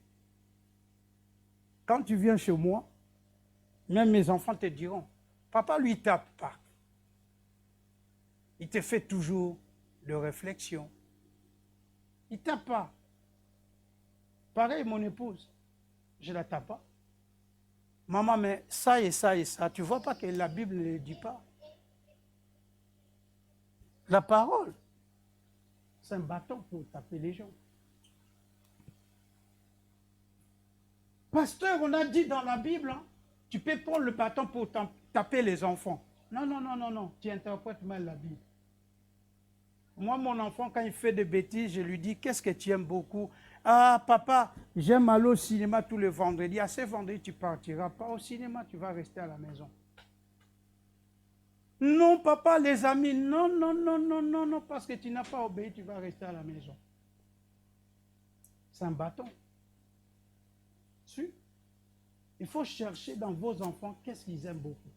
S1: Quand tu viens chez moi, même mes enfants te diront, papa lui tape pas. Il te fait toujours de réflexion. Il ne tape pas. Pareil, mon épouse, je ne la tape pas. Maman, mais ça et ça et ça, tu ne vois pas que la Bible ne le dit pas. La parole, c'est un bâton pour taper les gens. Pasteur, on a dit dans la Bible, hein, tu peux prendre le bâton pour taper les enfants. Non, non, non, non, non, tu interprètes mal la Bible. Moi, mon enfant, quand il fait des bêtises, je lui dis, qu'est-ce que tu aimes beaucoup? Ah, papa, j'aime aller au cinéma tous les vendredis. À ce vendredi, tu ne partiras pas au cinéma, tu vas rester à la maison. Non, papa, les amis, non, non, non, non, non, non, parce que tu n'as pas obéi, tu vas rester à la maison. C'est un bâton. Il faut chercher dans vos enfants qu'est-ce qu'ils aiment beaucoup.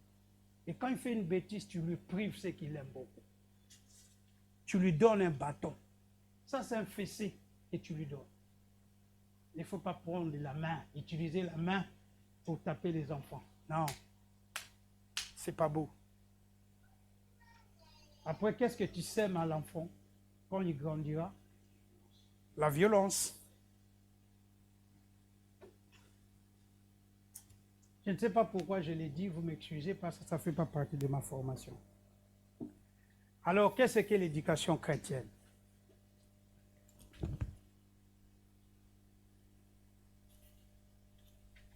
S1: Et quand il fait une bêtise, tu lui prives ce qu'il aime beaucoup. Tu lui donnes un bâton. Ça, c'est un fessé que tu lui donnes. Il ne faut pas prendre la main, utiliser la main pour taper les enfants. Non, c'est pas beau. Après, qu'est-ce que tu sèmes à l'enfant quand il grandira? La violence. Je ne sais pas pourquoi je l'ai dit, vous m'excusez parce que ça ne fait pas partie de ma formation. Alors, qu'est-ce que l'éducation chrétienne?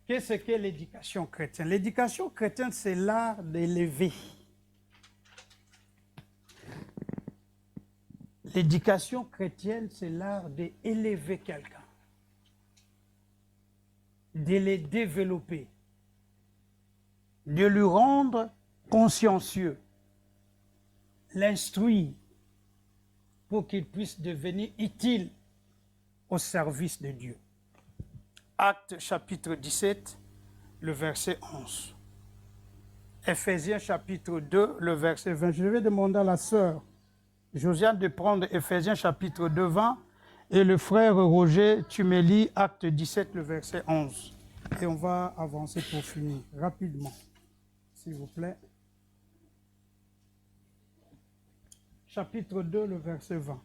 S1: Qu'est-ce que l'éducation chrétienne? L'éducation chrétienne, c'est l'art d'élever. L'éducation chrétienne, c'est l'art d'élever quelqu'un, de les développer, de lui rendre consciencieux, l'instruire pour qu'il puisse devenir utile au service de Dieu. Actes chapitre 17, le verset 11. Éphésiens chapitre 2, le verset 20. Je vais demander à la sœur Josiane de prendre Éphésiens chapitre 2, 20, et le frère Roger, tu me lis Acte 17, le verset 11. Et on va avancer pour finir rapidement, s'il vous plaît. Chapitre 2, le verset 20.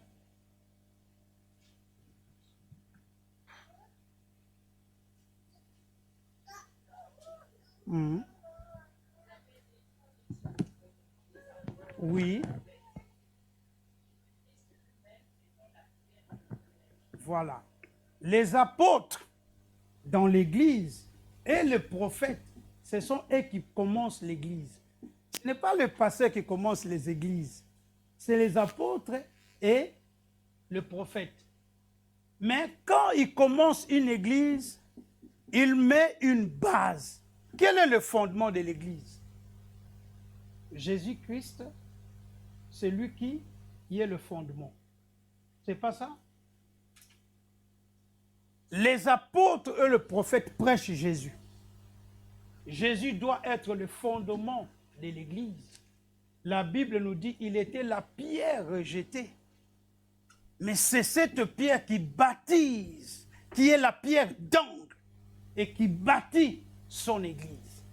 S1: Oui. Voilà. Les apôtres dans l'Église et les prophètes, ce sont eux qui commencent l'Église. Ce n'est pas le pasteur qui commence les églises. C'est les apôtres et le prophète. Mais quand il commence une église, il met une base. Quel est le fondement de l'église? Jésus-Christ, c'est lui qui est le fondement. C'est pas ça? Les apôtres et le prophète prêchent Jésus. Jésus doit être le fondement de l'église. La Bible nous dit qu'il était la pierre rejetée. Mais c'est cette pierre qui baptise, qui est la pierre d'angle et qui bâtit son église.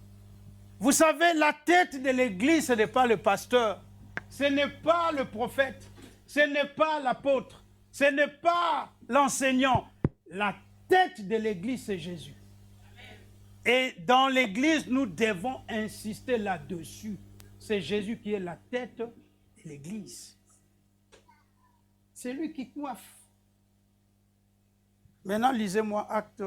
S1: Vous savez, la tête de l'église, ce n'est pas le pasteur, ce n'est pas le prophète, ce n'est pas l'apôtre, ce n'est pas l'enseignant. La tête de l'église, c'est Jésus. Et dans l'église, nous devons insister là-dessus. C'est Jésus qui est la tête de l'église. C'est lui qui coiffe. Maintenant, lisez-moi Acte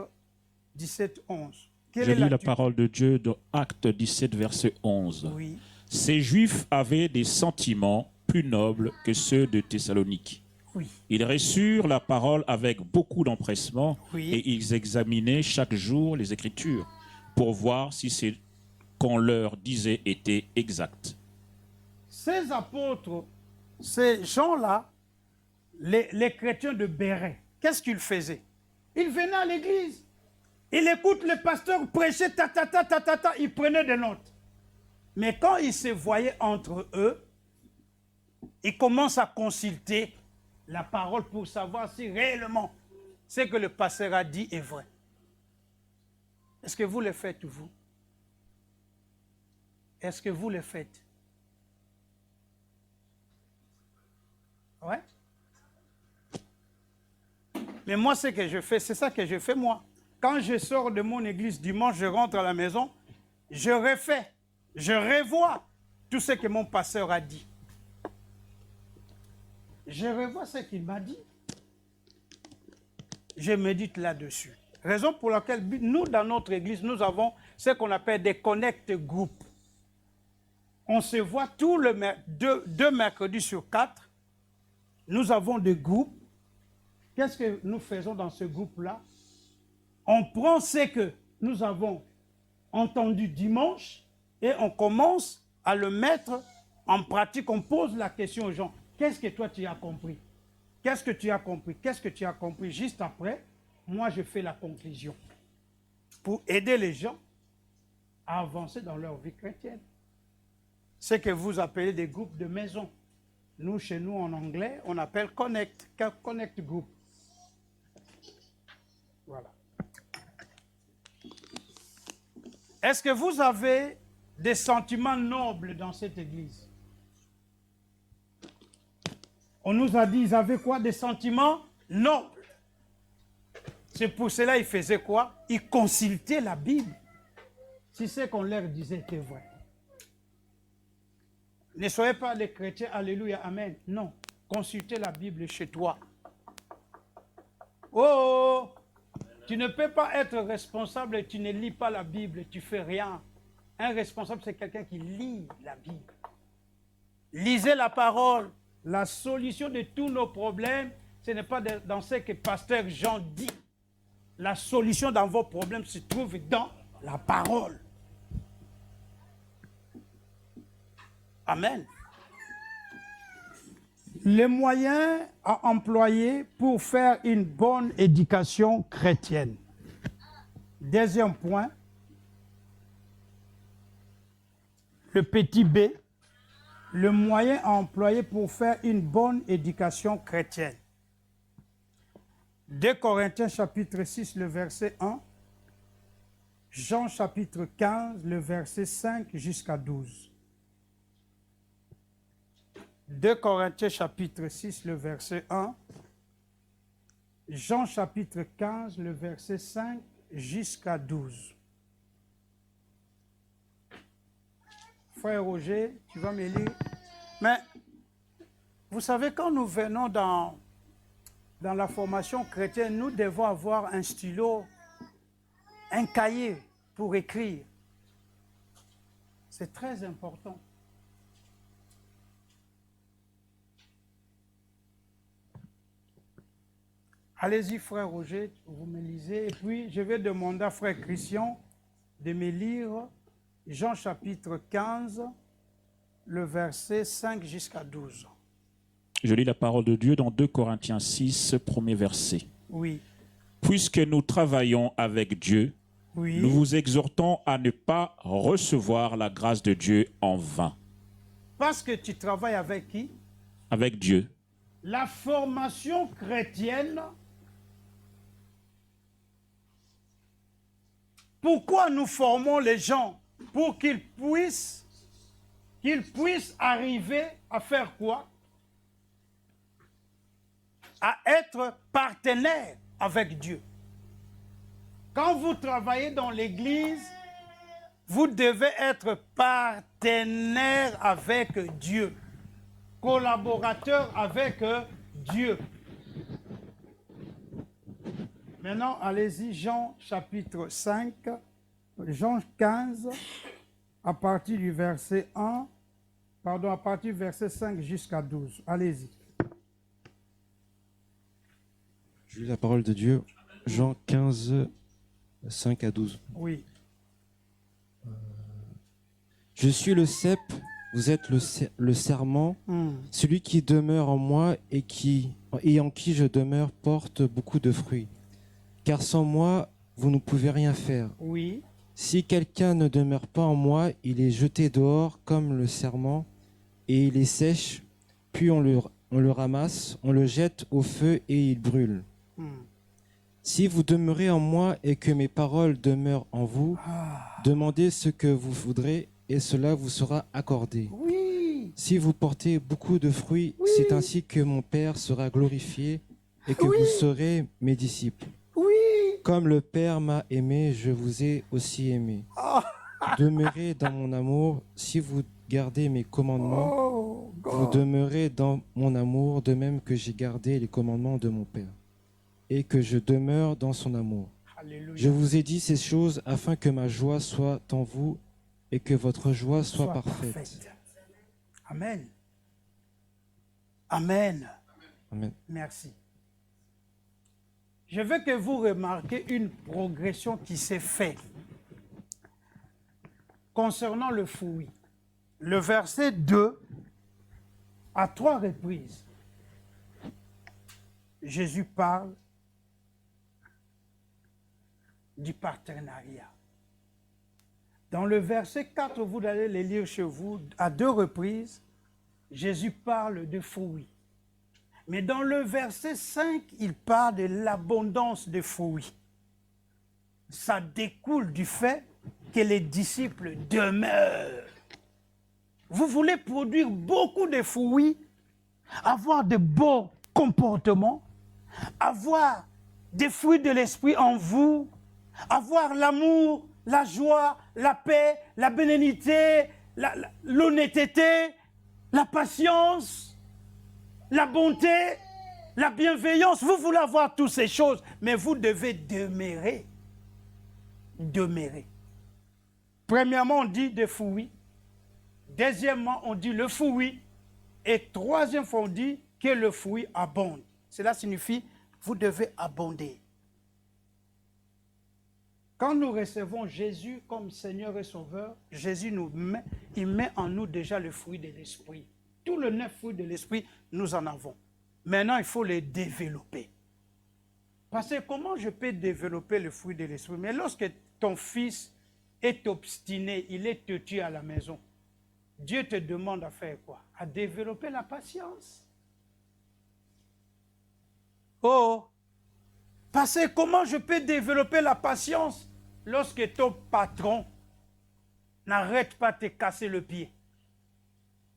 S1: 17, 11.
S2: Je lis la parole de Dieu dans Actes 17, verset 11.
S1: Oui.
S2: Ces Juifs avaient des sentiments plus nobles que ceux de Thessalonique.
S1: Oui.
S2: Ils reçurent la parole avec beaucoup d'empressement
S1: Oui.
S2: et ils examinaient chaque jour les Écritures pour voir si ce qu'on leur disait était exact.
S1: Ces apôtres, ces gens-là, les chrétiens de Béret, qu'est-ce qu'ils faisaient? Ils venaient à l'église, ils écoutent le pasteur prêcher, ils prenaient des notes. Mais quand ils se voyaient entre eux, ils commencent à consulter la parole pour savoir si réellement ce que le pasteur a dit est vrai. Est-ce que vous le faites, vous? Est-ce que vous le faites? Ouais. Mais moi, ce que je fais, c'est ça que je fais moi. Quand je sors de mon église dimanche, je rentre à la maison, je refais, je revois tout ce que mon pasteur a dit. Je revois ce qu'il m'a dit. Je médite là-dessus. Raison pour laquelle nous, dans notre église, nous avons ce qu'on appelle des connect group. On se voit deux mercredis sur 4. Nous avons des groupes. Qu'est-ce que nous faisons dans ce groupe-là? On prend ce que nous avons entendu dimanche et on commence à le mettre en pratique. On pose la question aux gens. Qu'est-ce que toi tu as compris? Qu'est-ce que tu as compris? Qu'est-ce que tu as compris? Juste après, moi je fais la conclusion pour aider les gens à avancer dans leur vie chrétienne. Ce que vous appelez des groupes de maison. Nous, chez nous, en anglais, on appelle Connect Group. Voilà. Est-ce que vous avez des sentiments nobles dans cette église? On nous a dit, ils avaient quoi? Des sentiments nobles. C'est pour cela qu'ils faisaient quoi? Ils consultaient la Bible. Si ce qu'on leur disait était vrai. Ne soyez pas des chrétiens, alléluia, amen. Non, consultez la Bible chez toi. Oh, tu ne peux pas être responsable et tu ne lis pas la Bible, tu fais rien. Un responsable, c'est quelqu'un qui lit la Bible. Lisez la parole. La solution de tous nos problèmes, ce n'est pas dans ce que pasteur Jean dit. La solution dans vos problèmes se trouve dans la parole. Amen. Les moyens à employer pour faire une bonne éducation chrétienne. Deuxième point, le petit b, le moyen à employer pour faire une bonne éducation chrétienne. 2 Corinthiens chapitre 6, le verset 1, Jean chapitre 15, le verset 5 jusqu'à 12. 2 Corinthiens chapitre 6, le verset 1, Jean chapitre 15, le verset 5 jusqu'à 12. Frère Roger, tu vas me lire. Mais, vous savez, quand nous venons dans la formation chrétienne, nous devons avoir un stylo, un cahier pour écrire. C'est très important. Allez-y, frère Roger, vous me lisez. Et puis, je vais demander à frère Christian de me lire Jean chapitre 15, le verset 5 jusqu'à 12.
S2: Je lis la parole de Dieu dans 2 Corinthiens 6, premier verset.
S1: Oui.
S2: Puisque nous travaillons avec Dieu,
S1: Oui.
S2: nous vous exhortons à ne pas recevoir la grâce de Dieu en vain.
S1: Parce que tu travailles avec qui?
S2: Avec Dieu.
S1: La formation chrétienne. Pourquoi nous formons les gens? Pour qu'ils puissent arriver à faire quoi? À être partenaires avec Dieu. Quand vous travaillez dans l'église, vous devez être partenaire avec Dieu, collaborateur avec Dieu. Maintenant, allez-y, Jean chapitre 5, Jean 15, à partir du verset 1, pardon, à partir du verset 5 jusqu'à 12. Allez-y.
S3: Je lis la parole de Dieu. Jean 15, 5 à 12.
S1: Oui.
S3: Je suis le cep, vous êtes le serment. Celui qui demeure en moi et en qui je demeure porte beaucoup de fruits. Car sans moi, vous ne pouvez rien faire.
S1: Oui.
S3: Si quelqu'un ne demeure pas en moi, il est jeté dehors comme le serment et il est sèche, puis on le ramasse, on le jette au feu et il brûle. Si vous demeurez en moi et que mes paroles demeurent en vous, demandez ce que vous voudrez et cela vous sera accordé.
S1: Oui.
S3: Si vous portez beaucoup de fruits, c'est ainsi que mon Père sera glorifié et que vous serez mes disciples.
S1: Oui.
S3: Comme le Père m'a aimé, je vous ai aussi aimé. Demeurez dans mon amour. Si vous gardez mes commandements, vous demeurez dans mon amour, de même que j'ai gardé les commandements de mon Père et que je demeure dans son amour.
S1: Alléluia.
S3: Je vous ai dit ces choses afin que ma joie soit en vous et que votre joie soit parfaite.
S1: Amen. Amen.
S3: Amen.
S1: Merci. Je veux que vous remarquiez une progression qui s'est faite concernant le fruit. Le verset 2, à 3 reprises, Jésus parle du partenariat. Dans le verset 4, vous allez les lire chez vous, à 2 reprises, Jésus parle de fruits. Mais dans le verset 5, il parle de l'abondance des fruits. Ça découle du fait que les disciples demeurent. Vous voulez produire beaucoup de fruits, avoir de beaux comportements, avoir des fruits de l'esprit en vous, avoir l'amour, la joie, la paix, la bénédiction, l'honnêteté, la patience, la bonté, la bienveillance. Vous voulez avoir toutes ces choses, mais vous devez demeurer. Demeurer. Premièrement, on dit des fruits. Deuxièmement, on dit le fruit. Et troisième fois, on dit que le fruit abonde. Cela signifie, vous devez abonder. Quand nous recevons Jésus comme Seigneur et Sauveur, Jésus il met en nous déjà le fruit de l'Esprit. Tous les 9 fruits de l'Esprit, nous en avons. Maintenant, il faut les développer. Parce que comment je peux développer le fruit de l'Esprit? Mais lorsque ton fils est obstiné, il est têtu à la maison, Dieu te demande à faire quoi? À développer la patience. Oh! Parce que comment je peux développer la patience lorsque ton patron n'arrête pas de te casser le pied?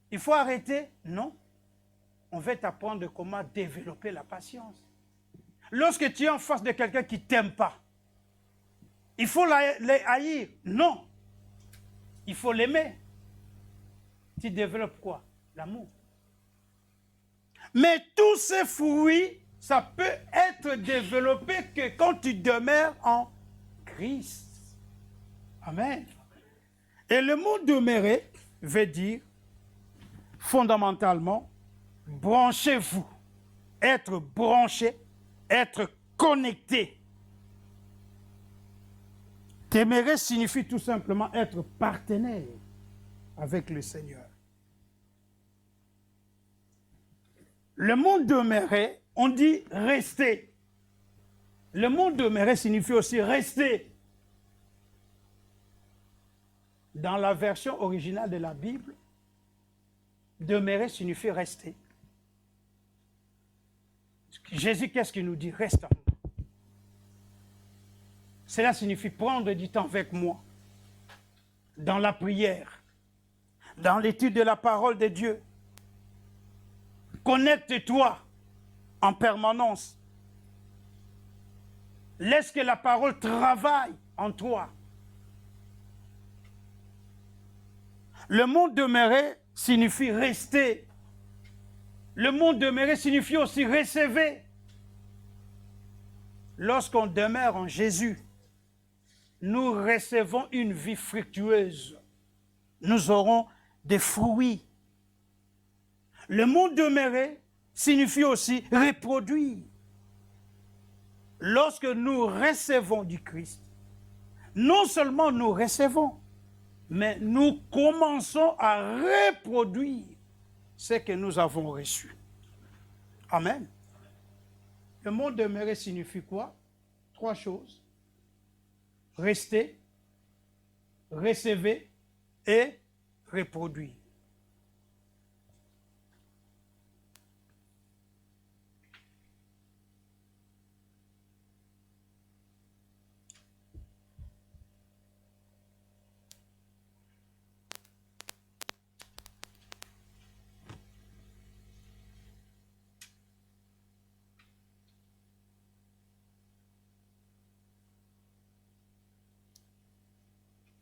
S1: Il faut arrêter? Non. On va t'apprendre comment développer la patience. Lorsque tu es en face de quelqu'un qui ne t'aime pas, il faut les haïr? Non. Il faut l'aimer. Tu développes quoi? L'amour. Mais tous ces fruits, ça peut être développé que quand tu demeures en Christ. Amen. Et le mot demeurer veut dire fondamentalement branchez-vous, être branché, être connecté. Demeurer signifie tout simplement être partenaire avec le Seigneur. Le mot demeurer, on dit rester. Le mot demeurer signifie aussi rester. Dans la version originale de la Bible, demeurer signifie rester. Jésus, qu'est-ce qu'il nous dit? Reste en moi. Cela signifie prendre du temps avec moi, dans la prière, dans l'étude de la parole de Dieu. Connecte-toi en permanence. Laisse que la parole travaille en toi. Le mot demeurer signifie rester. Le mot demeurer signifie aussi recevoir. Lorsqu'on demeure en Jésus, nous recevons une vie fructueuse. Nous aurons des fruits. Le mot demeurer signifie aussi reproduire. Lorsque nous recevons du Christ, non seulement nous recevons, mais nous commençons à reproduire ce que nous avons reçu. Amen. Le mot demeurer signifie quoi? 3 choses. Rester, recevoir et reproduire.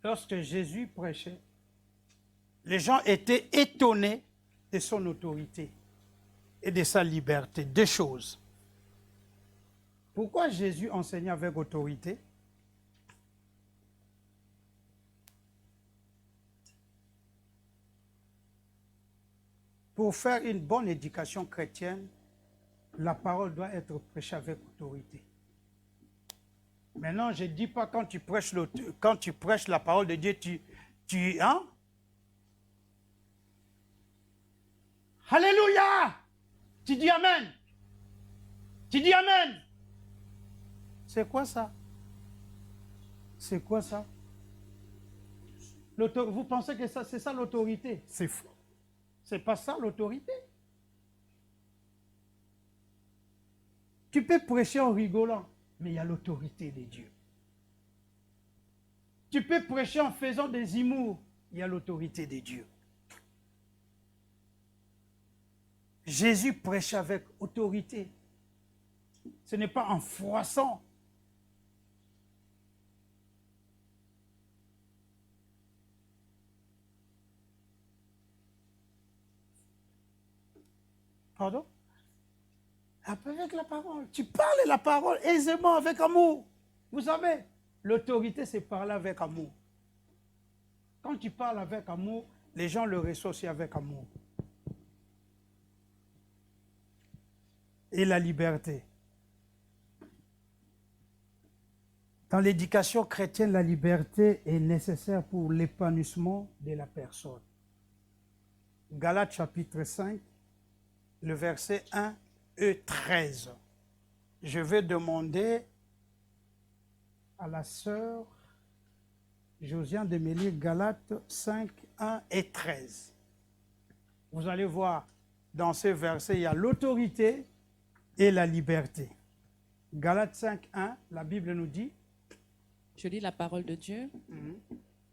S1: Lorsque Jésus prêchait, les gens étaient étonnés de son autorité et de sa liberté. 2 choses. Pourquoi Jésus enseignait avec autorité? Pour faire une bonne éducation chrétienne, la parole doit être prêchée avec autorité. Maintenant, je ne dis pas quand tu prêches la parole de Dieu, hein? Alléluia! Tu dis Amen. Tu dis Amen. C'est quoi ça? C'est quoi ça? Vous pensez que c'est ça l'autorité? C'est faux. C'est pas ça l'autorité. Tu peux prêcher en rigolant, mais il y a l'autorité de Dieu. Tu peux prêcher en faisant des humours, il y a l'autorité de Dieu. Jésus prêche avec autorité. Ce n'est pas en froissant. Pardon? Avec la parole. Tu parles la parole aisément, avec amour. Vous savez, l'autorité, c'est parler avec amour. Quand tu parles avec amour, les gens le reçoivent aussi avec amour. Et la liberté. Dans l'éducation chrétienne, la liberté est nécessaire pour l'épanouissement de la personne. Galates chapitre 5, le verset 1 et 13. Je vais demander à la sœur Josiane de me lire Galates 5, 1 et 13. Vous allez voir, dans ces versets, il y a l'autorité et la liberté. Galates 5, 1, la Bible nous dit.
S4: Je lis la parole de Dieu.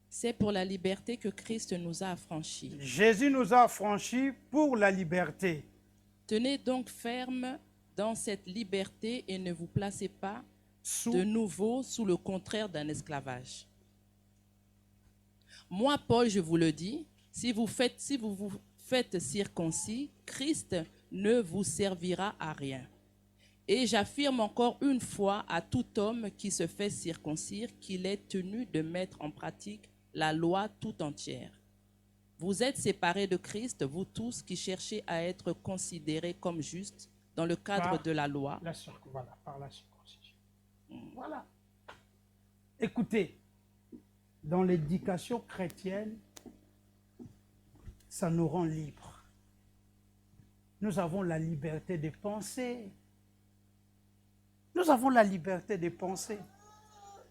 S4: C'est pour la liberté que Christ nous a affranchis.
S1: Jésus nous a affranchis pour la liberté.
S4: Tenez donc ferme dans cette liberté et ne vous placez pas de nouveau sous le contraire d'un esclavage. Moi, Paul, je vous le dis, si vous vous faites circoncis, Christ ne vous servira à rien. Et j'affirme encore une fois à tout homme qui se fait circoncire qu'il est tenu de mettre en pratique la loi tout entière. Vous êtes séparés de Christ, vous tous qui cherchez à être considérés comme justes dans le cadre de la loi.
S1: Voilà, par la circoncision. Voilà. Écoutez, dans l'éducation chrétienne, ça nous rend libres. Nous avons la liberté de penser. Nous avons la liberté de penser.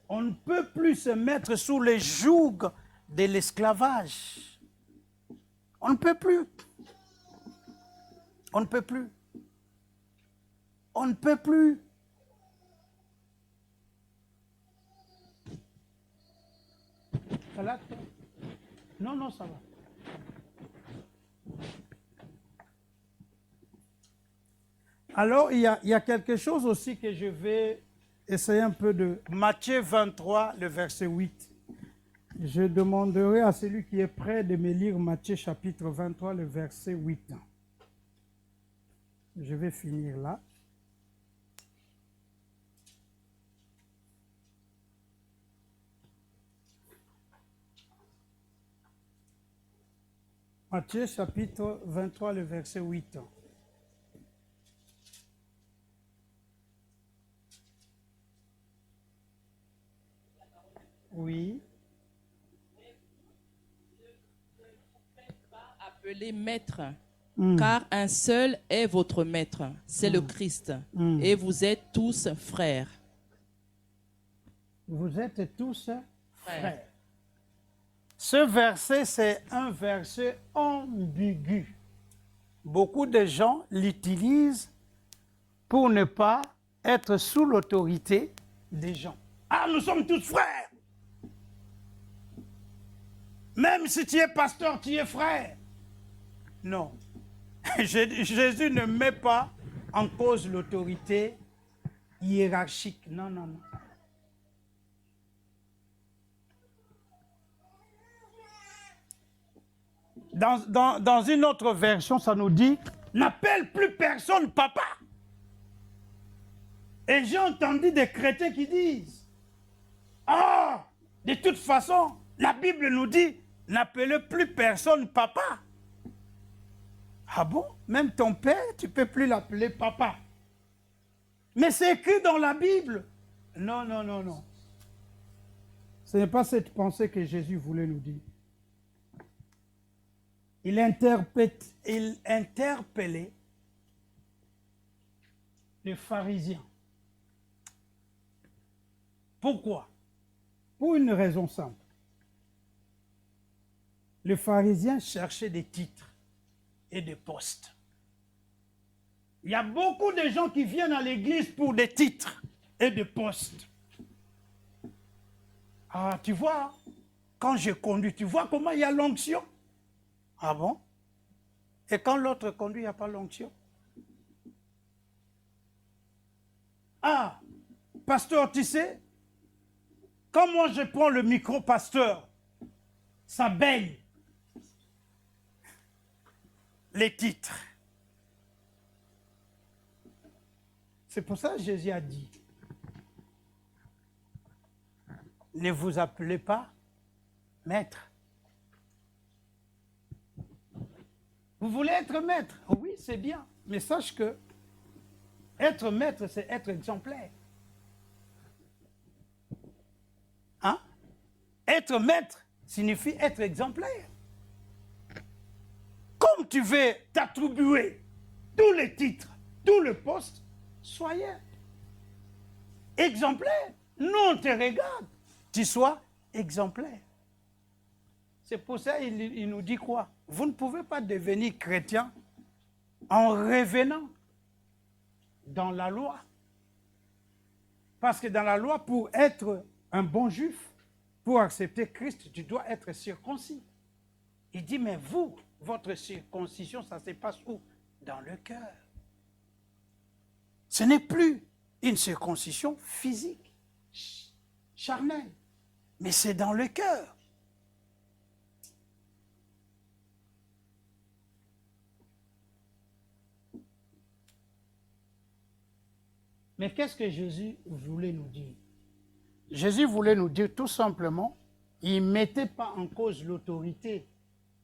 S1: On ne peut plus se mettre sous les jougs de l'esclavage. On ne peut plus. On ne peut plus. On ne peut plus. Ça va? Non, non, ça va. Alors, il y a quelque chose aussi que je vais essayer un peu de... Matthieu 23, le verset 8. Je demanderai à celui qui est prêt de me lire Matthieu chapitre 23, le verset 8. Je vais finir là. Matthieu chapitre 23, le verset 8. Oui.
S4: Appelez maître, car un seul est votre maître, c'est le Christ, et vous êtes tous frères.
S1: Vous êtes tous frères. Ce verset, c'est un verset ambigu. Beaucoup de gens l'utilisent pour ne pas être sous l'autorité des gens. Ah, nous sommes tous frères. Même si tu es pasteur, tu es frère. Non. Jésus ne met pas en cause l'autorité hiérarchique. Non, non, non. Dans une autre version, ça nous dit « N'appelle plus personne papa ». Et j'ai entendu des chrétiens qui disent « Ah, de toute façon, la Bible nous dit « N'appelez plus personne papa ». Ah bon? Même ton père, tu ne peux plus l'appeler papa. Mais c'est écrit dans la Bible. Non, non, non, non. Ce n'est pas cette pensée que Jésus voulait nous dire. Il interpellait les pharisiens. Pourquoi? Pour une raison simple. Les pharisiens cherchaient des titres et des postes. Il y a beaucoup de gens qui viennent à l'église pour des titres et des postes. Ah, tu vois, quand je conduis, tu vois comment il y a l'onction? Ah bon? Et quand l'autre conduit, il n'y a pas l'onction? Ah, pasteur, tu sais, quand moi je prends le micro, pasteur, ça baigne les titres. C'est pour ça que Jésus a dit, ne vous appelez pas maître. Vous voulez être maître? Oui, c'est bien. Mais sache que être maître, c'est être exemplaire. Hein? Être maître signifie être exemplaire. Comme tu veux t'attribuer tous les titres, tous les postes, soyez exemplaire. Nous, on te regarde. Tu sois exemplaire. C'est pour ça qu'il nous dit quoi? Vous ne pouvez pas devenir chrétien en revenant dans la loi. Parce que dans la loi, pour être un bon juif, pour accepter Christ, tu dois être circoncis. Il dit, mais vous, votre circoncision, ça se passe où? Dans le cœur. Ce n'est plus une circoncision physique, charnelle, mais c'est dans le cœur. Mais qu'est-ce que Jésus voulait nous dire? Jésus voulait nous dire tout simplement, il ne mettait pas en cause l'autorité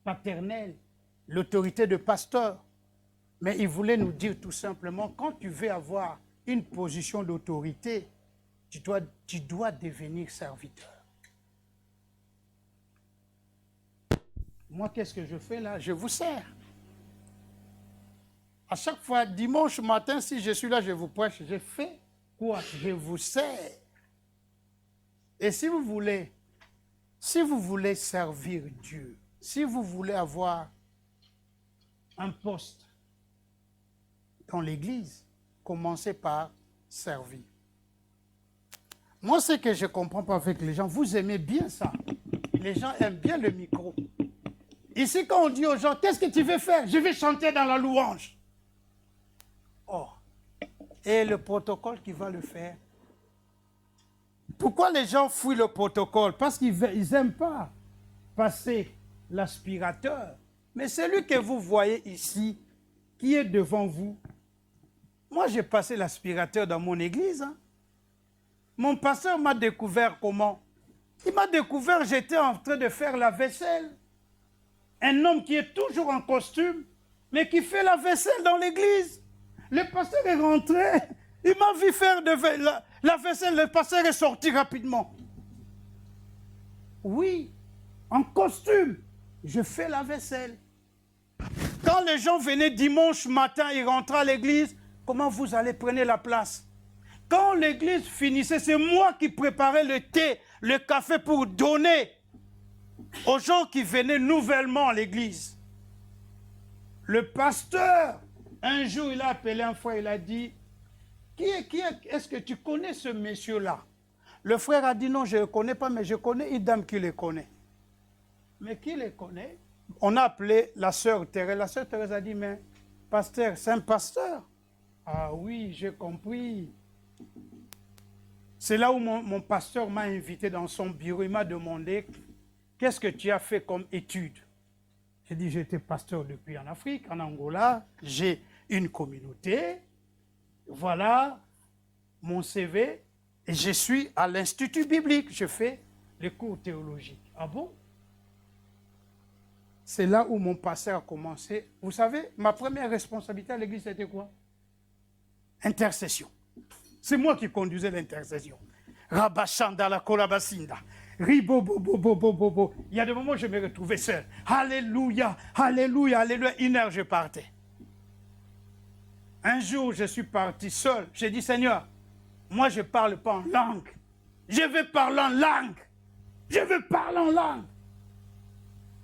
S1: paternelle, l'autorité de pasteur, mais il voulait nous dire tout simplement, quand tu veux avoir une position d'autorité, tu dois devenir serviteur. Moi, qu'est-ce que je fais là? Je vous sers. À chaque fois, dimanche matin, si je suis là, je vous prêche, je fais quoi? Je vous sers. Et si vous voulez servir Dieu, si vous voulez avoir un poste dans l'église, commencez par servir. Moi, ce que je ne comprends pas avec les gens, vous aimez bien ça. Les gens aiment bien le micro. Ici, quand on dit aux gens, qu'est-ce que tu veux faire? Je vais chanter dans la louange. Oh, et le protocole qui va le faire. Pourquoi les gens fuient le protocole? Parce qu'ils n'aiment pas passer l'aspirateur. Mais celui que vous voyez ici, qui est devant vous, moi j'ai passé l'aspirateur dans mon église. Hein. Mon pasteur m'a découvert comment? Il m'a découvert, j'étais en train de faire la vaisselle. un homme qui est toujours en costume, mais qui fait la vaisselle dans l'église. Le pasteur est rentré, il m'a vu faire la vaisselle, le pasteur est sorti rapidement. Oui, en costume, je fais la vaisselle. Quand les gens venaient dimanche matin, ils rentraient à l'église, comment vous allez prendre la place? Quand l'église finissait, c'est moi qui préparais le thé, le café pour donner aux gens qui venaient nouvellement à l'église. Le pasteur, un jour, il a appelé un frère, il a dit, est-ce que tu connais ce monsieur-là? Le frère a dit, non, je ne le connais pas, mais je connais une dame qui le connaît. Mais qui le connaît? On a appelé la sœur Thérèse. La sœur Thérèse a dit, mais pasteur, c'est un pasteur. Ah oui, j'ai compris. C'est là où mon pasteur m'a invité dans son bureau. Il m'a demandé, qu'est-ce que tu as fait comme étude? J'ai dit, j'étais pasteur depuis en Afrique, en Angola. J'ai une communauté. Voilà mon CV. Et je suis à l'Institut biblique. Je fais les cours théologiques. Ah bon? C'est là où mon pasteur a commencé. Vous savez, ma première responsabilité à l'église, c'était quoi? Intercession. C'est moi qui conduisais l'intercession. Rabashanda la kolabasinda. Ribobobobobobo. Il y a des moments où je me retrouvais seul. Alléluia, alléluia, alléluia. 1 heure, je partais. Un jour, je suis parti seul. J'ai dit, Seigneur, moi, je ne parle pas en langue. Je veux parler en langue. Je veux parler en langue.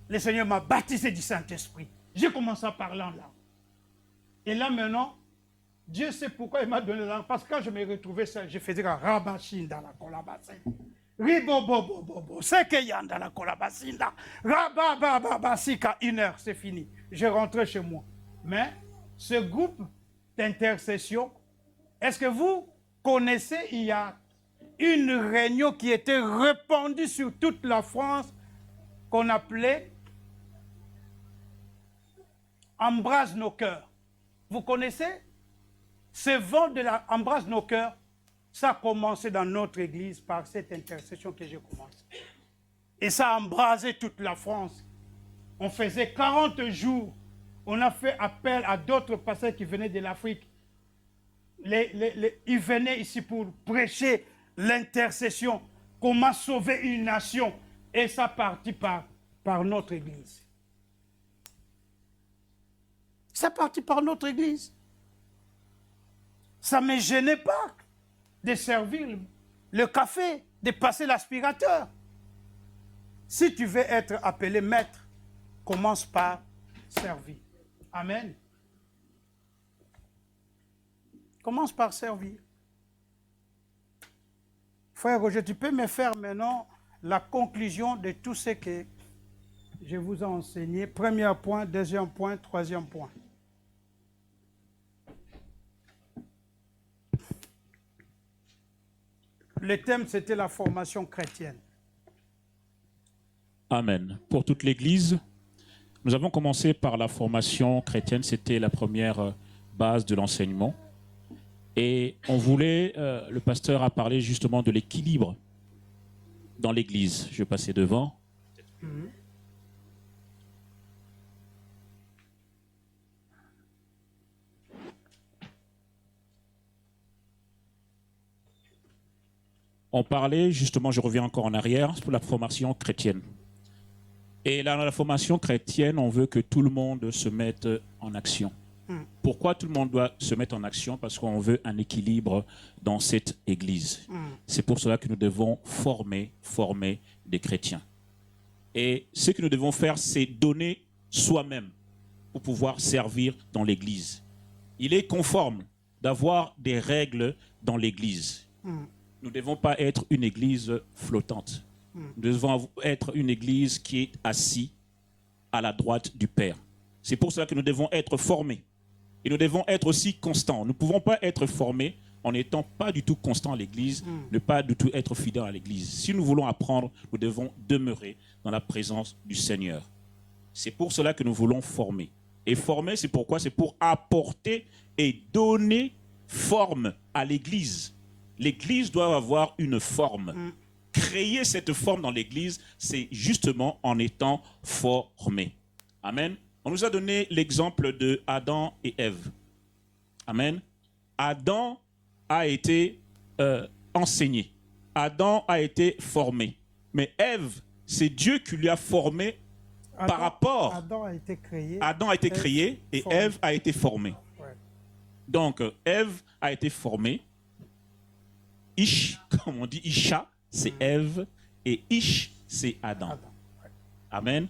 S1: Le Seigneur m'a baptisé du Saint-Esprit. J'ai commencé à parler en langue. Et là, maintenant, Dieu sait pourquoi il m'a donné la langue. Parce que quand je me retrouvais seul, je faisais un rabachin dans la colabassine. Ribobobobobo, c'est qu'il y a dans la colabassine. Rababababasika, 1 heure, c'est fini. Je rentrais chez moi. Mais ce groupe d'intercession, est-ce que vous connaissez, il y a une réunion qui était répandue sur toute la France qu'on appelait Embrase nos cœurs. Vous connaissez? Ce vent de la Embrase nos cœurs, ça a commencé dans notre église par cette intercession que j'ai commencé. Et ça a embrasé toute la France. On faisait 40 jours. On a fait appel à d'autres pasteurs qui venaient de l'Afrique. Ils venaient ici pour prêcher l'intercession, comment sauver une nation. Et ça partit par notre église. Ça partit par notre église. Ça ne me gênait pas de servir le café, de passer l'aspirateur. Si tu veux être appelé maître, commence par servir. Amen. Commence par servir. Frère Roger, tu peux me faire maintenant la conclusion de tout ce que je vous ai enseigné. Premier point, deuxième point, troisième point. Le thème, c'était la formation chrétienne.
S2: Amen. Pour toute l'Église, nous avons commencé par la formation chrétienne. C'était la première base de l'enseignement. Et on voulait, le pasteur a parlé justement de l'équilibre dans l'Église. Je vais passer devant. On parlait justement, je reviens encore en arrière, pour la formation chrétienne. Et là, dans la formation chrétienne, on veut que tout le monde se mette en action. Pourquoi tout le monde doit se mettre en action? Parce qu'on veut un équilibre dans cette église. C'est pour cela que nous devons former des chrétiens. Et ce que nous devons faire, c'est donner soi-même pour pouvoir servir dans l'église. Il est conforme d'avoir des règles dans l'église. Nous ne devons pas être une église flottante. Nous devons être une église qui est assise à la droite du Père. C'est pour cela que nous devons être formés. Et nous devons être aussi constants. Nous ne pouvons pas être formés en n'étant pas du tout constants à l'église, ne pas du tout être fidèles à l'église. Si nous voulons apprendre, nous devons demeurer dans la présence du Seigneur. C'est pour cela que nous voulons former. Et former, c'est pourquoi? C'est pour apporter et donner forme à l'église. L'église doit avoir une forme. Créer cette forme dans l'église, c'est justement en étant formé. Amen. On nous a donné l'exemple de Adam et Ève. Amen. Adam a été enseigné. Adam a été formé. Mais Ève, c'est Dieu qui lui a formé par rapport.
S1: Adam a été créé.
S2: Adam a été créé et
S1: formé.
S2: Ève a été formée.
S1: Ouais.
S2: Donc, Ève a été formée. Ish, comme on dit, Isha, c'est Ève. Et Ish, c'est Adam.
S1: Adam, ouais.
S2: Amen.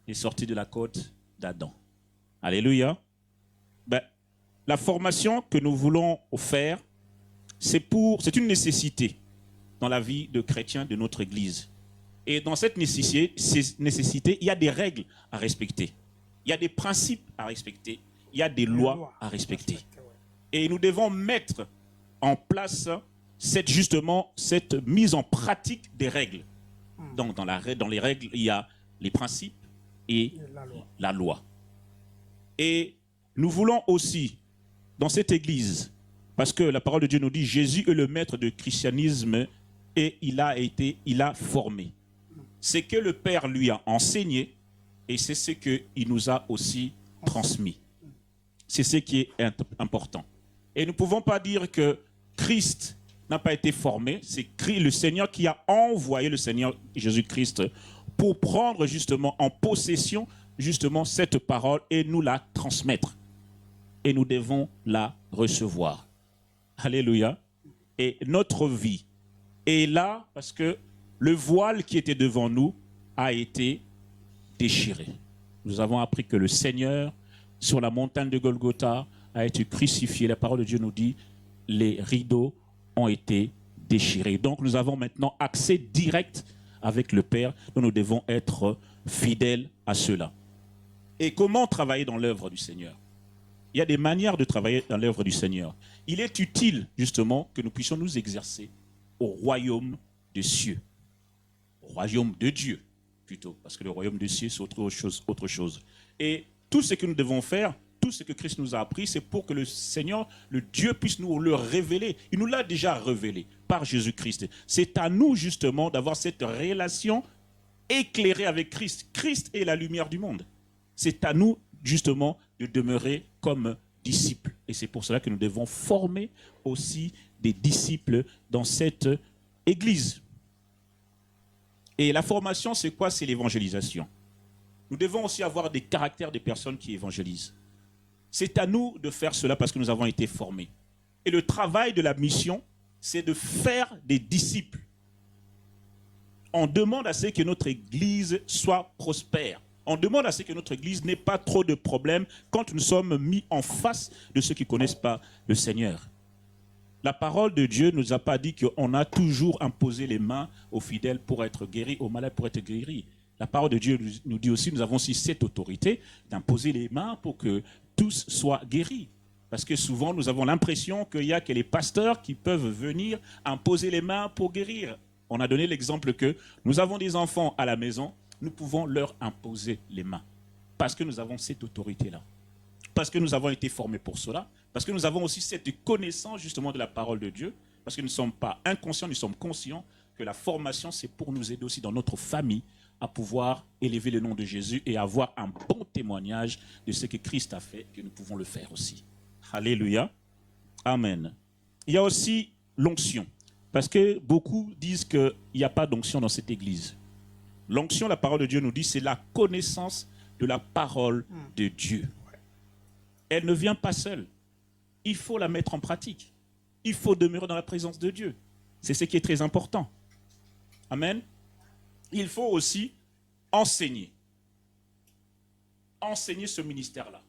S2: Il est sorti de la côte d'Adam. Alléluia. Ben, la formation que nous voulons faire, c'est une nécessité dans la vie de chrétiens de notre Église. Et dans cette nécessité, il y a des règles à respecter. Il y a des principes à respecter. Il y a des lois à respecter.
S1: Ouais.
S2: Et nous devons mettre en place cette mise en pratique des règles. Donc, dans les règles, il y a les principes et la loi. Et nous voulons aussi, dans cette Église, parce que la parole de Dieu nous dit, Jésus est le maître du christianisme et il a formé. C'est que le Père lui a enseigné et c'est ce qu'il nous a aussi transmis. C'est ce qui est important. Et nous ne pouvons pas dire que Christ n'a pas été formé. C'est le Seigneur qui a envoyé le Seigneur Jésus-Christ pour prendre justement en possession justement cette parole et nous la transmettre. Et nous devons la recevoir. Alléluia. Et notre vie est là parce que le voile qui était devant nous a été déchiré. Nous avons appris que le Seigneur, sur la montagne de Golgotha, a été crucifié. La parole de Dieu nous dit, les rideaux ont été déchirés. Donc nous avons maintenant accès direct avec le Père. Nous devons être fidèles à cela. Et comment travailler dans l'œuvre du Seigneur? Il y a des manières de travailler dans l'œuvre du Seigneur. Il est utile, justement, que nous puissions nous exercer au royaume des cieux. Au royaume de Dieu, plutôt. Parce que le royaume des cieux, c'est autre chose. Et tout ce que nous devons faire, tout ce que Christ nous a appris, c'est pour que le Seigneur, le Dieu, puisse nous le révéler. Il nous l'a déjà révélé par Jésus-Christ. C'est à nous, justement, d'avoir cette relation éclairée avec Christ. Christ est la lumière du monde. C'est à nous, justement, de demeurer comme disciples. Et c'est pour cela que nous devons former aussi des disciples dans cette Église. Et la formation, c'est quoi? C'est l'évangélisation. Nous devons aussi avoir des caractères des personnes qui évangélisent. C'est à nous de faire cela parce que nous avons été formés. Et le travail de la mission, c'est de faire des disciples. On demande à ce que notre Église soit prospère. On demande à ce que notre Église n'ait pas trop de problèmes quand nous sommes mis en face de ceux qui ne connaissent pas le Seigneur. La parole de Dieu ne nous a pas dit qu'on a toujours imposé les mains aux fidèles pour être guéris, aux malades pour être guéris. La parole de Dieu nous dit aussi, nous avons aussi cette autorité d'imposer les mains pour que tous soient guéris. Parce que souvent, nous avons l'impression qu'il n'y a que les pasteurs qui peuvent venir imposer les mains pour guérir. On a donné l'exemple que nous avons des enfants à la maison, nous pouvons leur imposer les mains. Parce que nous avons cette autorité-là. Parce que nous avons été formés pour cela. Parce que nous avons aussi cette connaissance justement de la parole de Dieu. Parce que nous ne sommes pas inconscients, nous sommes conscients que la formation, c'est pour nous aider aussi dans notre famille à pouvoir élever le nom de Jésus et avoir un bon témoignage de ce que Christ a fait, que nous pouvons le faire aussi. Alléluia. Amen. Il y a aussi l'onction. Parce que beaucoup disent qu'il n'y a pas d'onction dans cette église. L'onction, la parole de Dieu nous dit, c'est la connaissance de la parole de Dieu. Elle ne vient pas seule. Il faut la mettre en pratique. Il faut demeurer dans la présence de Dieu. C'est ce qui est très important. Amen. Il faut aussi enseigner. Enseigner ce ministère-là.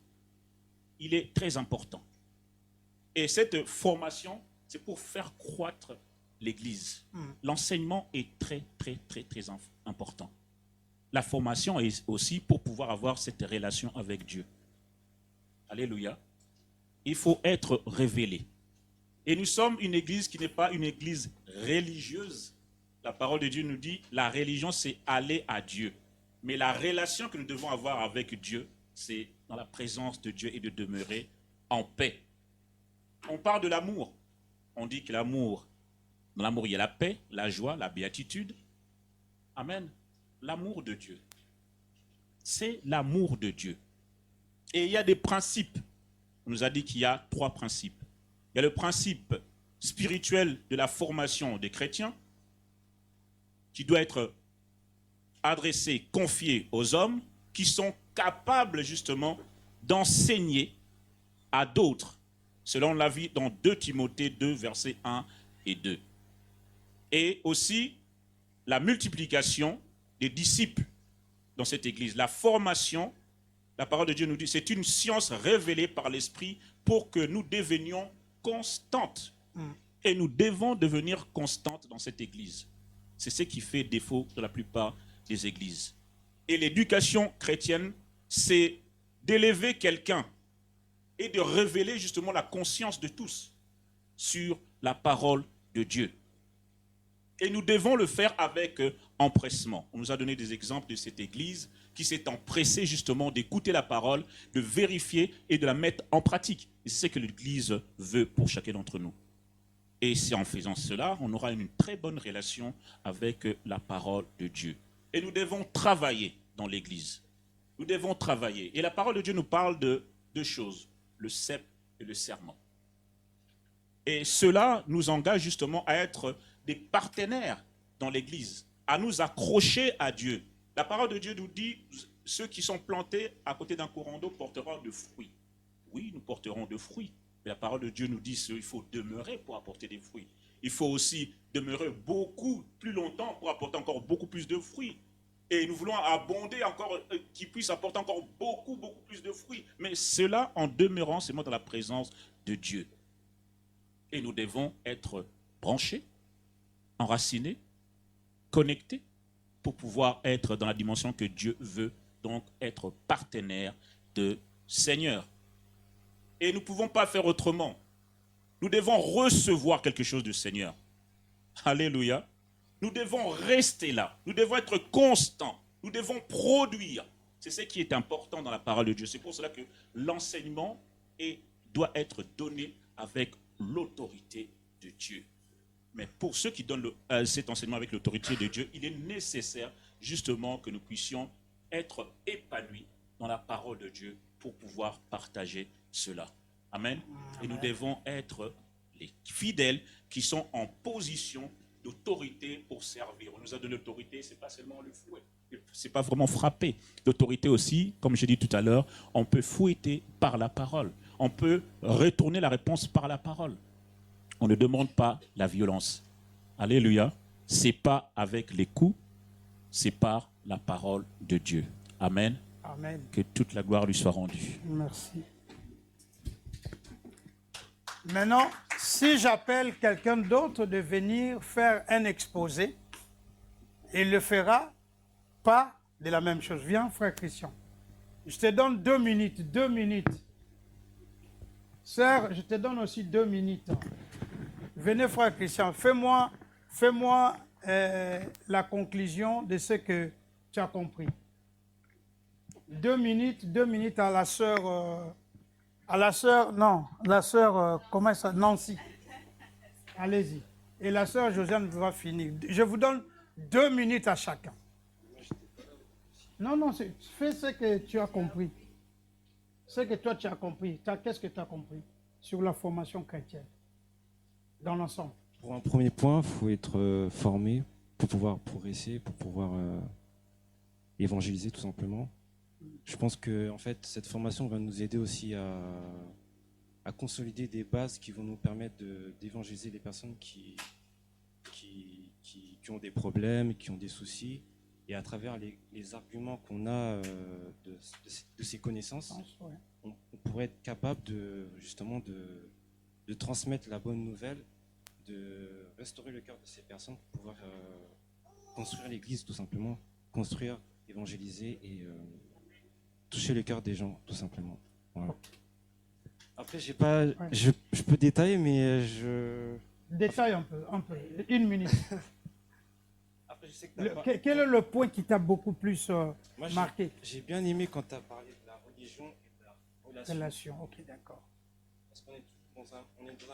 S2: Il est très important. Et cette formation, c'est pour faire croître l'Église. L'enseignement est très, très, très, très important. La formation est aussi pour pouvoir avoir cette relation avec Dieu. Alléluia. Il faut être révélé. Et nous sommes une Église qui n'est pas une Église religieuse. La parole de Dieu nous dit, la religion, c'est aller à Dieu. Mais la relation que nous devons avoir avec Dieu, c'est dans la présence de Dieu et de demeurer en paix. On parle de l'amour. On dit que l'amour, dans l'amour, il y a la paix, la joie, la béatitude. Amen. L'amour de Dieu. c'est l'amour de Dieu. Et il y a des principes. On nous a dit qu'il y a 3 principes. Il y a le principe spirituel de la formation des chrétiens, qui doit être adressé, confié aux hommes, qui sont capables justement d'enseigner à d'autres, selon la vie dans 2 Timothée 2, versets 1 et 2. Et aussi la multiplication des disciples dans cette église. La formation, la parole de Dieu nous dit, c'est une science révélée par l'Esprit pour que nous devenions constantes. Et nous devons devenir constantes dans cette église. C'est ce qui fait défaut de la plupart des églises. Et l'éducation chrétienne, c'est d'élever quelqu'un et de révéler justement la conscience de tous sur la parole de Dieu. Et nous devons le faire avec empressement. On nous a donné des exemples de cette église qui s'est empressée justement d'écouter la parole, de vérifier et de la mettre en pratique. Et c'est ce que l'église veut pour chacun d'entre nous. Et c'est en faisant cela, on aura une très bonne relation avec la parole de Dieu. Et nous devons travailler dans l'église. Nous devons travailler. Et la parole de Dieu nous parle de 2 choses, le cep et le serment. Et cela nous engage justement à être des partenaires dans l'église, à nous accrocher à Dieu. La parole de Dieu nous dit, ceux qui sont plantés à côté d'un courant d'eau porteront de fruits. Oui, nous porterons de fruits. Mais la parole de Dieu nous dit qu'il faut demeurer pour apporter des fruits. Il faut aussi demeurer beaucoup plus longtemps pour apporter encore beaucoup plus de fruits. Et nous voulons abonder encore, qu'ils puissent apporter encore beaucoup plus de fruits. Mais cela en demeurant seulement dans la présence de Dieu. Et nous devons être branchés, enracinés, connectés, pour pouvoir être dans la dimension que Dieu veut, donc être partenaire de Seigneur. Et nous ne pouvons pas faire autrement. Nous devons recevoir quelque chose du Seigneur. Alléluia. Nous devons rester là. Nous devons être constants. Nous devons produire. C'est ce qui est important dans la parole de Dieu. C'est pour cela que l'enseignement doit être donné avec l'autorité de Dieu. Mais pour ceux qui donnent cet enseignement avec l'autorité de Dieu, il est nécessaire justement que nous puissions être épanouis dans la parole de Dieu pour pouvoir partager cela. Amen. Et nous devons être les fidèles qui sont en position d'autorité pour servir. On nous a donné l'autorité, ce n'est pas seulement le fouet. Ce n'est pas vraiment frapper. L'autorité aussi, comme j'ai dit tout à l'heure, on peut fouetter par la parole. On peut retourner la réponse par la parole. On ne demande pas la violence. Alléluia. Ce n'est pas avec les coups, c'est par la parole de Dieu. Amen.
S1: Amen.
S2: Que toute la gloire lui soit rendue.
S1: Merci. Maintenant, si j'appelle quelqu'un d'autre de venir faire un exposé, il le fera pas de la même chose. Viens, frère Christian. Je te donne 2 minutes. 2 minutes. Sœur, je te donne aussi 2 minutes. Venez, frère Christian, fais-moi la conclusion de ce que tu as compris. 2 minutes à la sœur, comment ça, Nancy. Allez-y. Et la sœur Josiane va finir. Je vous donne 2 minutes à chacun. Non, fais ce que tu as compris. Ce que toi tu as compris. Qu'est-ce que tu as compris sur la formation chrétienne dans l'ensemble?
S3: Pour un premier point, il faut être formé pour pouvoir progresser, pour pouvoir évangéliser tout simplement. Je pense que en fait, cette formation va nous aider aussi à consolider des bases qui vont nous permettre d'évangéliser les personnes qui ont des problèmes, qui ont des soucis. Et à travers les arguments qu'on a de ces connaissances, on pourrait être capable justement de transmettre la bonne nouvelle, de restaurer le cœur de ces personnes pour pouvoir construire l'Église tout simplement, construire, évangéliser et toucher le cœur des gens tout simplement. Voilà. Après, j'ai pas, je peux détailler, mais je...
S1: Détaille un peu. 1 minute.
S3: Après, je sais que
S1: Quel est le point qui t'a beaucoup plus marqué?
S3: J'ai bien aimé quand tu as parlé de la religion et de la relation.
S1: Ok, d'accord.
S3: Parce qu'on est dans un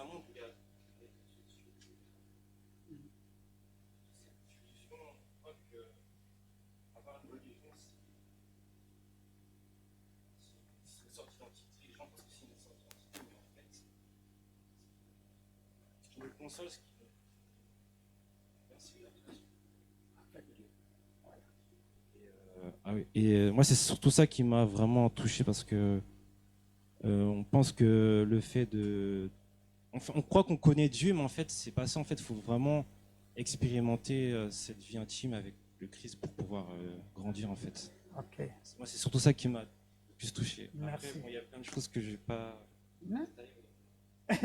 S3: monde où il y a cette division. Je crois que avoir une religion, console. Moi, c'est surtout ça qui m'a vraiment touché parce que on pense que le fait de. On croit qu'on connaît Dieu, mais en fait, c'est pas ça. En fait, il faut vraiment expérimenter cette vie intime avec le Christ pour pouvoir grandir, en fait.
S1: Ok.
S3: Moi, c'est surtout ça qui m'a le plus touché.
S1: Merci.
S3: Après, bon, il y a plein de choses que je vais pas.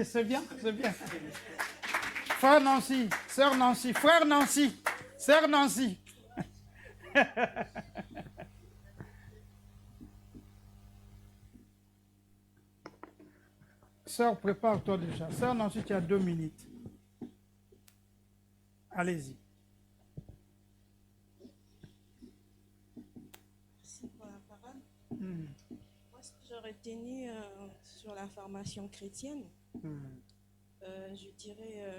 S1: C'est bien, c'est bien. Frère Nancy, sœur Nancy, frère Nancy, sœur Nancy. Sœur, prépare-toi déjà. Sœur Nancy, tu as 2 minutes. Allez-y.
S5: Merci pour la parole. Moi, ce que j'aurais retenu sur la formation chrétienne, je dirais,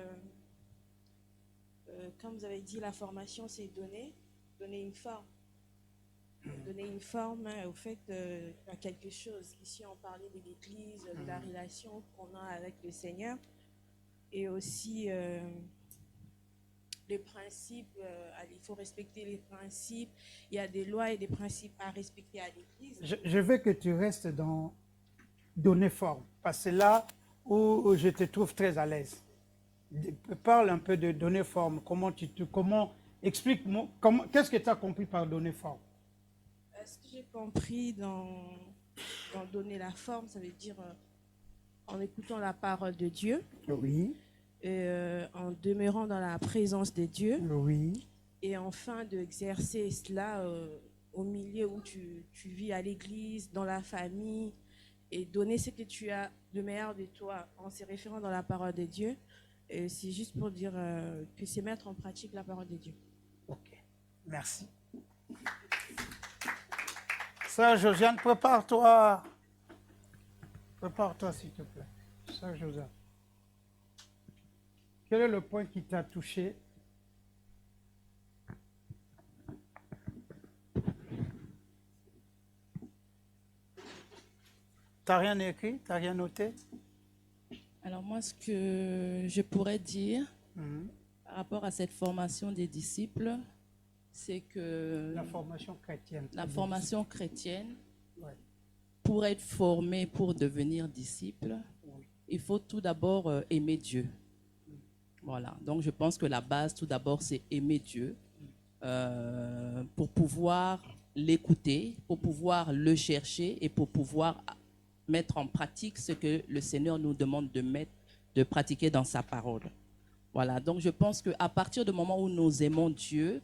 S5: comme vous avez dit, la formation, c'est donner une forme. Donner une forme au fait à quelque chose. Ici, on parlait de l'Église, de la relation qu'on a avec le Seigneur, et aussi les principes. Il faut respecter les principes. Il y a des lois et des principes à respecter à l'Église.
S1: Je veux que tu restes dans donner forme, parce que c'est là où je te trouve très à l'aise. Parle un peu de donner forme. Explique-moi, qu'est-ce que tu as compris par donner forme?
S5: Ce que j'ai compris dans donner la forme, ça veut dire en écoutant la parole de Dieu,
S1: Oui,
S5: en demeurant dans la présence de Dieu,
S1: oui.
S5: et enfin d'exercer cela au milieu où tu vis à l'église, dans la famille, et donner ce que tu as de meilleur de toi en se référant dans la parole de Dieu. C'est juste pour dire que c'est mettre en pratique la parole de Dieu.
S1: Ok, merci. Sœur Josiane, prépare-toi. Prépare-toi, s'il te plaît. Sœur Josiane. Quel est le point qui t'a touché? T'as rien écrit? T'as rien noté?
S4: Alors moi, ce que je pourrais dire par rapport à cette formation des disciples, c'est que
S1: La formation chrétienne.
S4: la formation chrétienne,
S1: Ouais.
S4: pour être formé, pour devenir disciple, il faut tout d'abord aimer Dieu. Voilà, donc je pense que la base, tout d'abord, c'est aimer Dieu pour pouvoir l'écouter, pour pouvoir le chercher et pour pouvoir mettre en pratique ce que le Seigneur nous demande de pratiquer dans sa parole. Voilà, donc je pense qu'à partir du moment où nous aimons Dieu,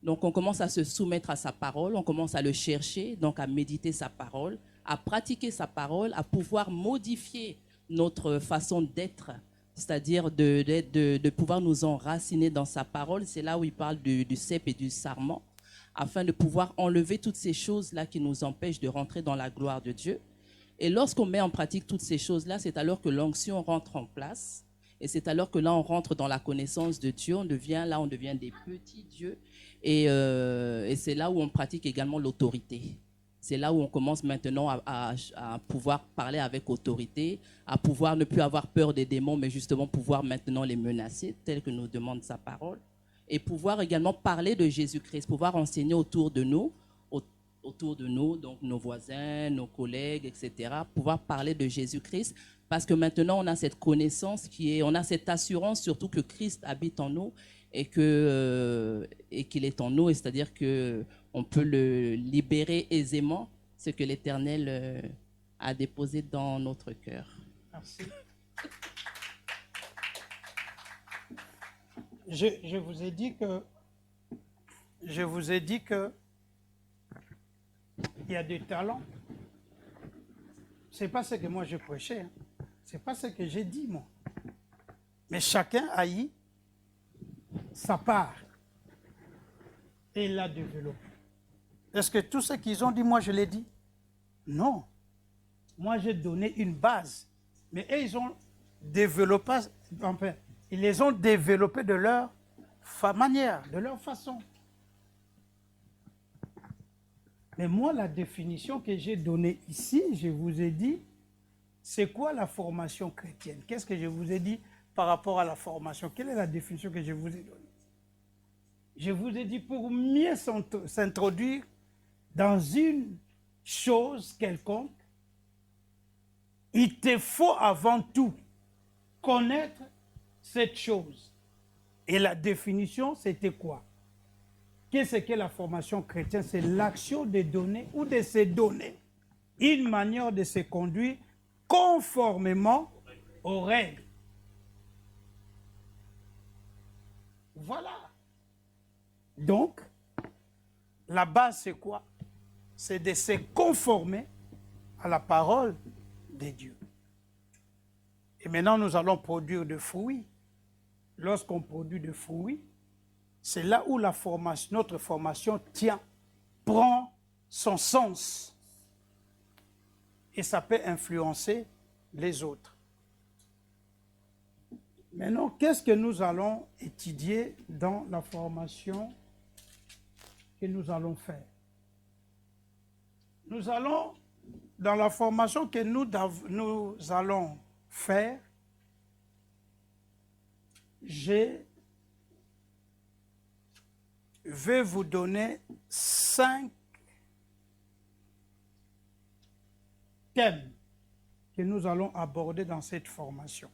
S4: donc on commence à se soumettre à sa parole, on commence à le chercher, donc à méditer sa parole, à pratiquer sa parole, à pouvoir modifier notre façon d'être, c'est-à-dire de pouvoir nous enraciner dans sa parole. C'est là où il parle du cep et du sarment, afin de pouvoir enlever toutes ces choses-là qui nous empêchent de rentrer dans la gloire de Dieu. Et lorsqu'on met en pratique toutes ces choses-là, c'est alors que l'onction rentre en place. Et c'est alors que là, on rentre dans la connaissance de Dieu. On devient des petits dieux. Et c'est là où on pratique également l'autorité. C'est là où on commence maintenant à pouvoir parler avec autorité, à pouvoir ne plus avoir peur des démons, mais justement pouvoir maintenant les menacer, tel que nous demande sa parole. Et pouvoir également parler de Jésus-Christ, pouvoir enseigner autour de nous, donc nos voisins, nos collègues, etc. Pouvoir parler de Jésus-Christ, parce que maintenant on a cette connaissance on a cette assurance surtout que Christ habite en nous et qu'il est en nous, et c'est-à-dire que on peut le libérer aisément, ce que l'Éternel a déposé dans notre cœur.
S1: Merci. Je vous ai dit que il y a des talents. C'est pas ce que moi je prêchais, hein. C'est pas ce que j'ai dit moi. Mais chacun a eu sa part et l'a développé. Est-ce que tout ce qu'ils ont dit, moi je l'ai dit? Non. Moi j'ai donné une base. Mais eux, ils ont développé, enfin, ils les ont développés de leur manière, de leur façon. Mais moi, la définition que j'ai donnée ici, je vous ai dit, c'est quoi la formation chrétienne? Qu'est-ce que je vous ai dit? par rapport à la formation. Quelle est la définition que je vous ai donnée? Je vous ai dit, pour mieux s'introduire dans une chose quelconque, il te faut avant tout connaître cette chose. Et la définition, c'était quoi? Qu'est-ce que la formation chrétienne? C'est l'action de donner ou de se donner une manière de se conduire conformément aux règles. Voilà. Donc, la base, c'est quoi? C'est de se conformer à la parole de Dieu. Et maintenant, nous allons produire des fruits. Lorsqu'on produit des fruits, c'est là où la formation, notre formation prend son sens. Et ça peut influencer les autres. Maintenant, qu'est-ce que nous allons étudier dans la formation que nous allons faire? Nous allons, dans la formation que nous allons faire, je vais vous donner 5 thèmes que nous allons aborder dans cette formation.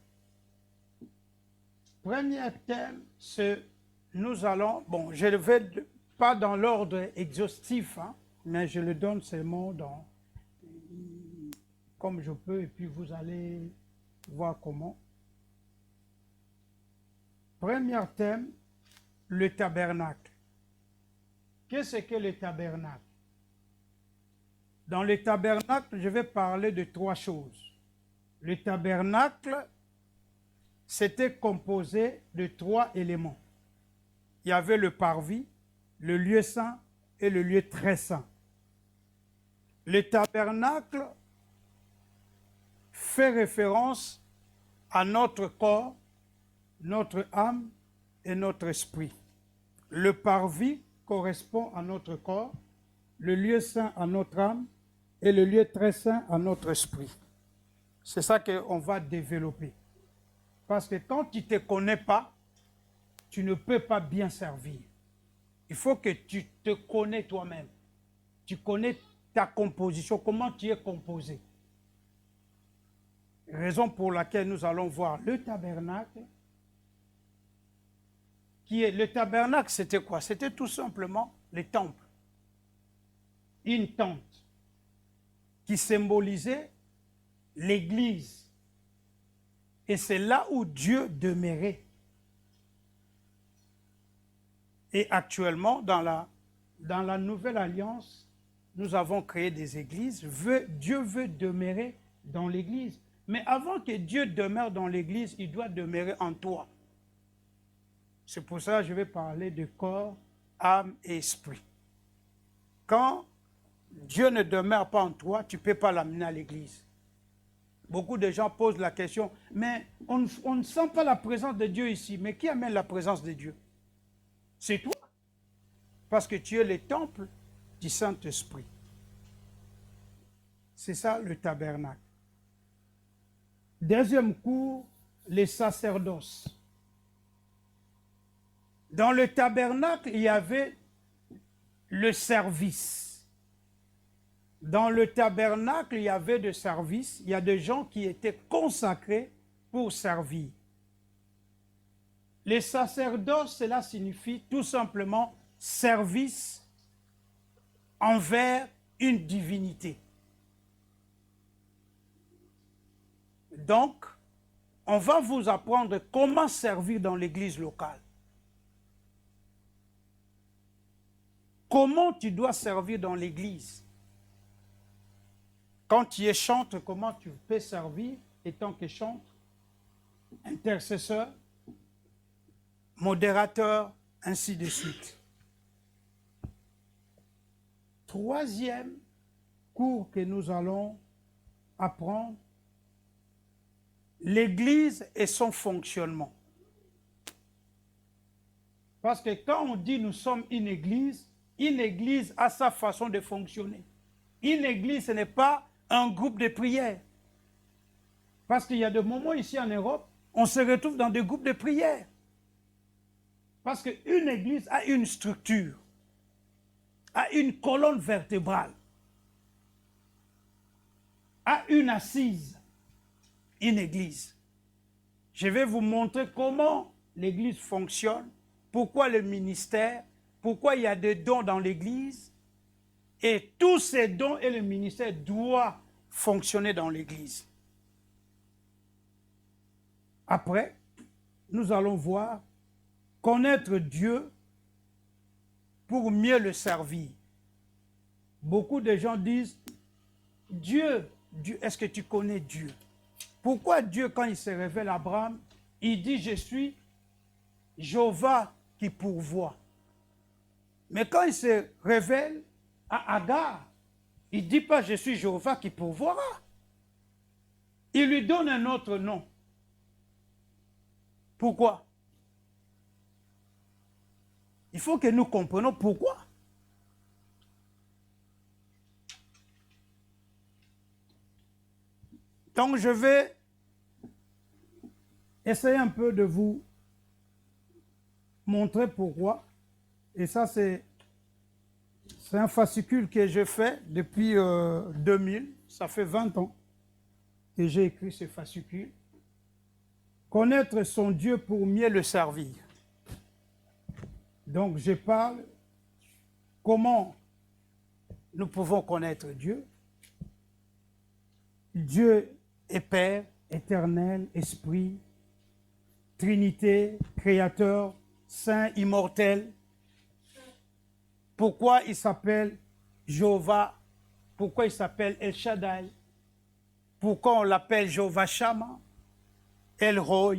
S1: Premier thème, c'est nous allons, bon, je ne vais pas dans l'ordre exhaustif, hein, mais je le donne seulement comme je peux, et puis vous allez voir comment. Premier thème, le tabernacle. Qu'est-ce que le tabernacle? Dans le tabernacle, je vais parler de 3 choses. Le tabernacle, c'était composé de 3 éléments. Il y avait le parvis, le lieu saint et le lieu très saint. Le tabernacle fait référence à notre corps, notre âme et notre esprit. Le parvis correspond à notre corps, le lieu saint à notre âme et le lieu très saint à notre esprit. C'est ça qu'on va développer. Parce que quand tu ne te connais pas, tu ne peux pas bien servir. Il faut que tu te connais toi-même. Tu connais ta composition, comment tu es composé. Raison pour laquelle nous allons voir le tabernacle. Le tabernacle, c'était quoi? C'était tout simplement le temple. Une tente qui symbolisait l'église. Et c'est là où Dieu demeurait. Et actuellement, dans la nouvelle alliance, nous avons créé des églises. Dieu veut demeurer dans l'église. Mais avant que Dieu demeure dans l'église, il doit demeurer en toi. C'est pour ça que je vais parler de corps, âme et esprit. Quand Dieu ne demeure pas en toi, tu ne peux pas l'amener à l'église. Beaucoup de gens posent la question, mais on ne sent pas la présence de Dieu ici. Mais qui amène la présence de Dieu? C'est toi. Parce que tu es le temple du Saint-Esprit. C'est ça le tabernacle. Deuxième cours, les sacerdoces. Dans le tabernacle, il y avait le service. Dans le tabernacle, il y avait des services. Il y a des gens qui étaient consacrés pour servir. Les sacerdoces, cela signifie tout simplement service envers une divinité. Donc, on va vous apprendre comment servir dans l'église locale. Comment tu dois servir dans l'église? Quand tu es chantre, comment tu peux servir étant que chantre, intercesseur, modérateur, ainsi de suite. Troisième cours que nous allons apprendre, l'Église et son fonctionnement. Parce que quand on dit nous sommes une Église a sa façon de fonctionner. Une Église, ce n'est pas un groupe de prière. Parce qu'il y a des moments ici en Europe, on se retrouve dans des groupes de prière. Parce qu'une église a une structure, a une colonne vertébrale, a une assise, une église. Je vais vous montrer comment l'église fonctionne, pourquoi le ministère, pourquoi il y a des dons dans l'église, et tous ces dons et le ministère doivent fonctionner dans l'église. Après, nous allons voir connaître Dieu pour mieux le servir. Beaucoup de gens disent, Dieu, est-ce que tu connais Dieu? Pourquoi Dieu, quand il se révèle à Abraham, il dit, je suis Jéhovah qui pourvoit. Mais quand il se révèle à Agar, il ne dit pas, je suis Jéhovah qui pourvoira. Il lui donne un autre nom. Pourquoi? Il faut que nous comprenions pourquoi. Donc je vais essayer un peu de vous montrer pourquoi. Et ça, c'est un fascicule que je fais depuis 2000. Ça fait 20 ans que j'ai écrit ce fascicule. Connaître son Dieu pour mieux le servir. Donc je parle comment nous pouvons connaître Dieu. Dieu est Père, éternel, Esprit, Trinité, Créateur, Saint, immortel. Pourquoi il s'appelle Jéhovah? Pourquoi il s'appelle El Shaddai? Pourquoi on l'appelle Jéhovah Shammah, El Roi,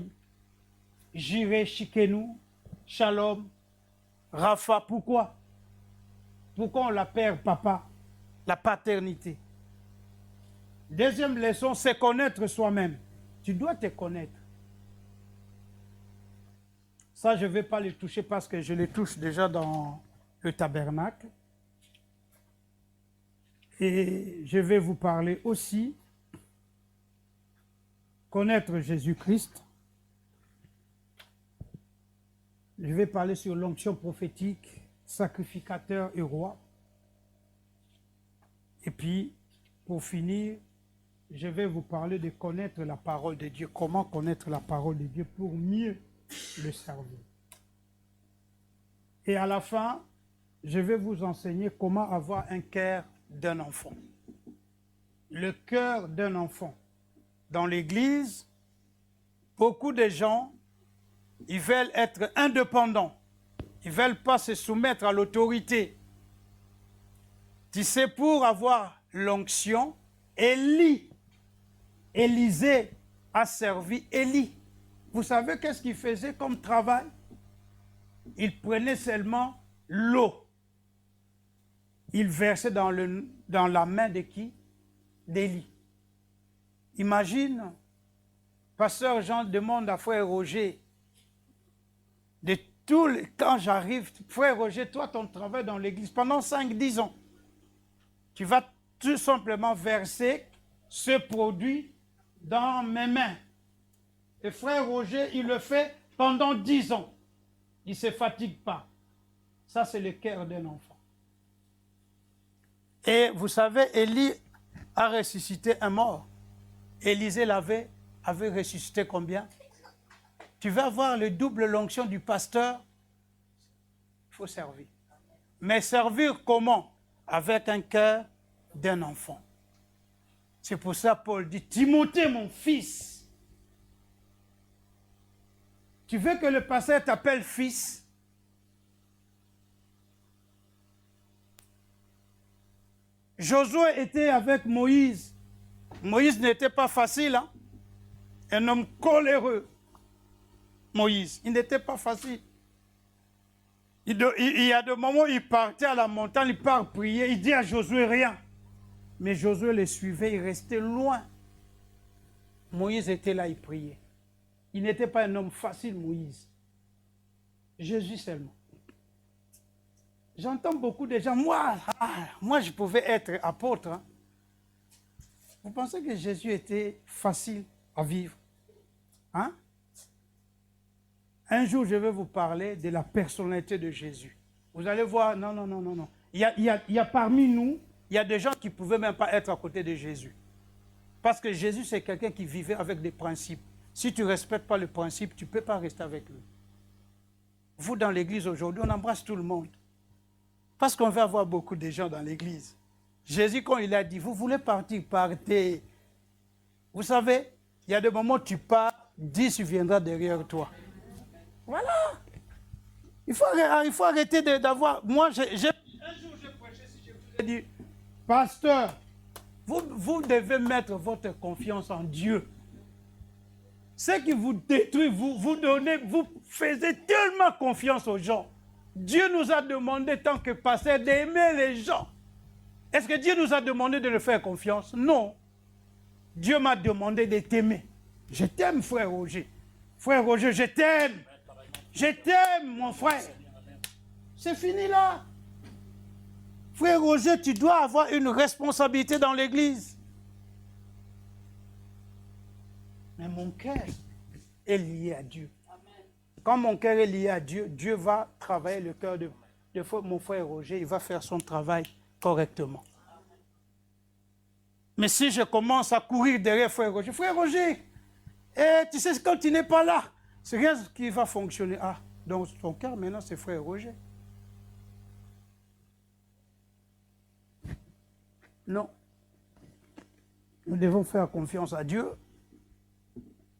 S1: Jireh Shikenu, Shalom, Rapha? Pourquoi? Pourquoi on l'appelle Papa? La paternité. Deuxième leçon, c'est connaître soi-même. Tu dois te connaître. Ça, je ne vais pas les toucher parce que je les touche déjà dans le tabernacle. Et je vais vous parler aussi connaître Jésus-Christ. Je vais parler sur l'onction prophétique, sacrificateur et roi. Et puis, pour finir, je vais vous parler de connaître la parole de Dieu. Comment connaître la parole de Dieu pour mieux le servir. Et à la fin, je vais vous enseigner comment avoir un cœur d'un enfant. Le cœur d'un enfant. Dans l'Église, beaucoup de gens, ils veulent être indépendants. Ils ne veulent pas se soumettre à l'autorité. Tu sais, pour avoir l'onction, Élisée a servi Élie. Vous savez qu'est-ce qu'il faisait comme travail? Il prenait seulement l'eau. Il versait dans la main de qui? D'Élie. Imagine, pasteur Jean demande à frère Roger, quand j'arrive, frère Roger, toi ton travail dans l'église pendant 5-10 ans, tu vas tout simplement verser ce produit dans mes mains. Et frère Roger, il le fait pendant 10 ans. Il ne se fatigue pas. Ça, c'est le cœur d'un enfant. Et vous savez, Élie a ressuscité un mort. Élisée avait ressuscité combien? Tu vas avoir le double l'onction du pasteur. Il faut servir. Mais servir comment? Avec un cœur d'un enfant. C'est pour ça Paul dit, Timothée, mon fils. Tu veux que le pasteur t'appelle fils? Josué était avec Moïse. Moïse n'était pas facile, hein? Un homme coléreux. Moïse, il n'était pas facile. Il y a des moments où il partait à la montagne, il part prier, il dit à Josué rien. Mais Josué le suivait, il restait loin. Moïse était là, il priait. Il n'était pas un homme facile, Moïse. Jésus seulement. J'entends beaucoup de gens, moi je pouvais être apôtre. Hein. Vous pensez que Jésus était facile à vivre? Hein? Un jour, je vais vous parler de la personnalité de Jésus. Vous allez voir, non. Il y a parmi nous, il y a des gens qui ne pouvaient même pas être à côté de Jésus. Parce que Jésus, c'est quelqu'un qui vivait avec des principes. Si tu ne respectes pas le principe, tu ne peux pas rester avec lui. Vous, dans l'église aujourd'hui, on embrasse tout le monde. Parce qu'on va avoir beaucoup de gens dans l'église. Jésus, quand il a dit, vous voulez partir, partez. Vous savez, il y a des moments où tu pars, 10 viendra derrière toi. Voilà. Il faut arrêter d'avoir... Moi, un jour, j'ai prêché, si je vous ai dit, pasteur, vous devez mettre votre confiance en Dieu. Ce qui vous détruit, vous faisiez tellement confiance aux gens. Dieu nous a demandé, tant que pasteur, d'aimer les gens. Est-ce que Dieu nous a demandé de le faire confiance? Non. Dieu m'a demandé de t'aimer. Je t'aime, frère Roger. Frère Roger, je t'aime. Je t'aime, mon frère. C'est fini là. Frère Roger, tu dois avoir une responsabilité dans l'église. Mais mon cœur est lié à Dieu. Quand mon cœur est lié à Dieu, Dieu va travailler le cœur de mon frère Roger. Il va faire son travail correctement. Mais si je commence à courir derrière frère Roger, tu sais, quand tu n'es pas là, c'est rien qui va fonctionner. Ah, donc ton cœur maintenant, c'est frère Roger. Non. Nous devons faire confiance à Dieu.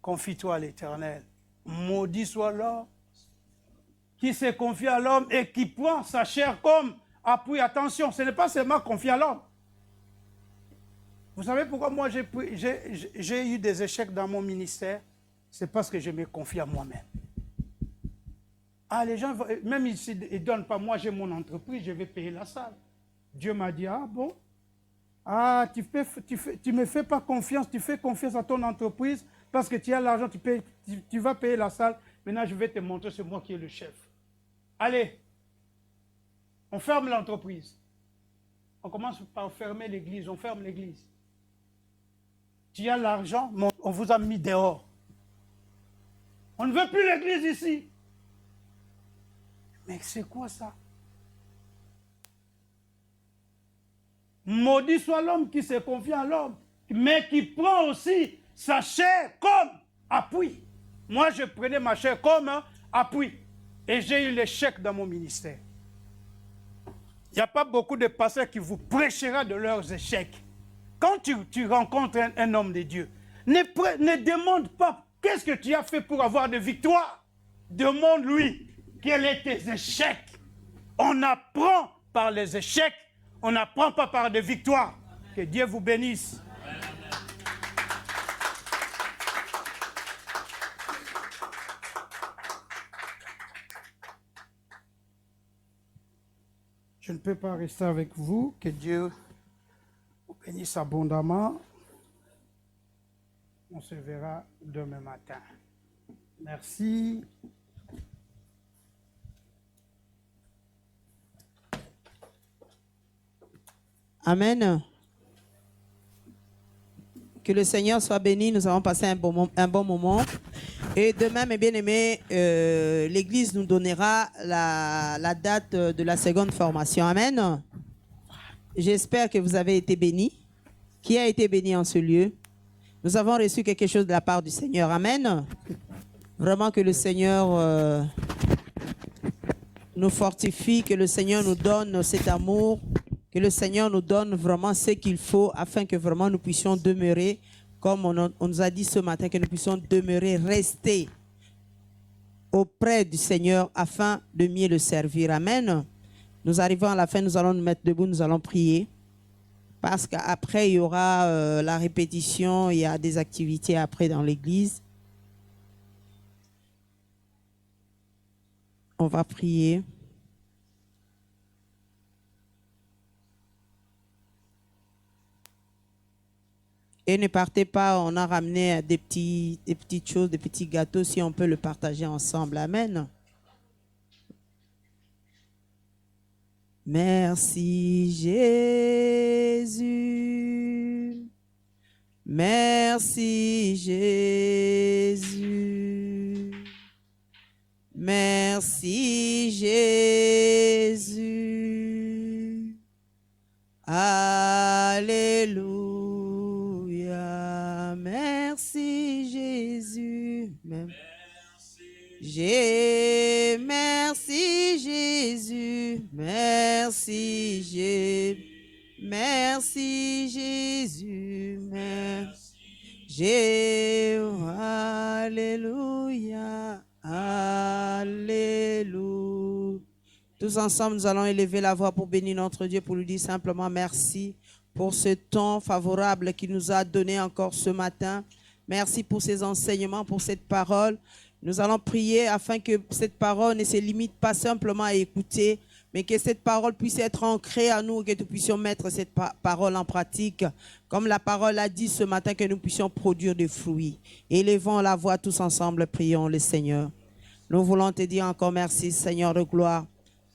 S1: Confie-toi à l'Éternel. Maudit soit l'homme qui se confie à l'homme et qui prend sa chair comme appui. Attention, ce n'est pas seulement confier à l'homme. Vous savez pourquoi moi j'ai eu des échecs dans mon ministère? C'est parce que je me confie à moi-même. Ah, les gens, même ici, ils ne donnent pas. Moi, j'ai mon entreprise, je vais payer la salle. Dieu m'a dit, ah bon? Ah, tu me fais pas confiance, tu fais confiance à ton entreprise parce que tu as l'argent, tu vas payer la salle. Maintenant, je vais te montrer, c'est moi qui est le chef. Allez, on ferme l'entreprise. On commence par fermer l'église, on ferme l'église. Tu as l'argent, on vous a mis dehors. On ne veut plus l'église ici. Mais c'est quoi ça? Maudit soit l'homme qui se confie à l'homme, mais qui prend aussi sa chair comme appui. Moi, je prenais ma chair comme appui. Et j'ai eu l'échec dans mon ministère. Il n'y a pas beaucoup de pasteurs qui vous prêcheront de leurs échecs. Quand tu rencontres un homme de Dieu, ne demande pas qu'est-ce que tu as fait pour avoir de victoire. Demande-lui quels sont tes échecs. On apprend par les échecs. On n'apprend pas par des victoires. Que Dieu vous bénisse. Je ne peux pas rester avec vous. Que Dieu vous bénisse abondamment. On se verra demain matin. Merci.
S6: Amen. Que le Seigneur soit béni. Nous avons passé un bon moment. Et demain, mes bien-aimés, l'Église nous donnera la date de la seconde formation. Amen. J'espère que vous avez été bénis. Qui a été béni en ce lieu? Nous avons reçu quelque chose de la part du Seigneur. Amen. Vraiment que le Seigneur nous fortifie, que le Seigneur nous donne cet amour, que le Seigneur nous donne vraiment ce qu'il faut afin que vraiment nous puissions demeurer, comme on nous a dit ce matin, que nous puissions demeurer, rester auprès du Seigneur afin de mieux le servir. Amen. Nous arrivons à la fin, nous allons nous mettre debout, nous allons prier. Parce qu'après, il y aura la répétition, il y a des activités après dans l'église. On va prier. Et ne partez pas, on a ramené des petites choses, des petits gâteaux, si on peut le partager ensemble. Amen. Merci Jésus. Merci Jésus. Merci Jésus. Alléluia. Merci Jésus. Merci Jésus. Merci Jésus. Merci Jésus. Alléluia. Alléluia. Tous ensemble, nous allons élever la voix pour bénir notre Dieu, pour lui dire simplement merci pour ce temps favorable qu'il nous a donné encore ce matin. Merci pour ces enseignements, pour cette parole. Nous allons prier afin que cette parole ne se limite pas simplement à écouter, mais que cette parole puisse être ancrée à nous, que nous puissions mettre cette parole en pratique. Comme la parole a dit ce matin, que nous puissions produire des fruits. Élevons la voix tous ensemble, prions le Seigneur. Nous voulons te dire encore merci, Seigneur de gloire,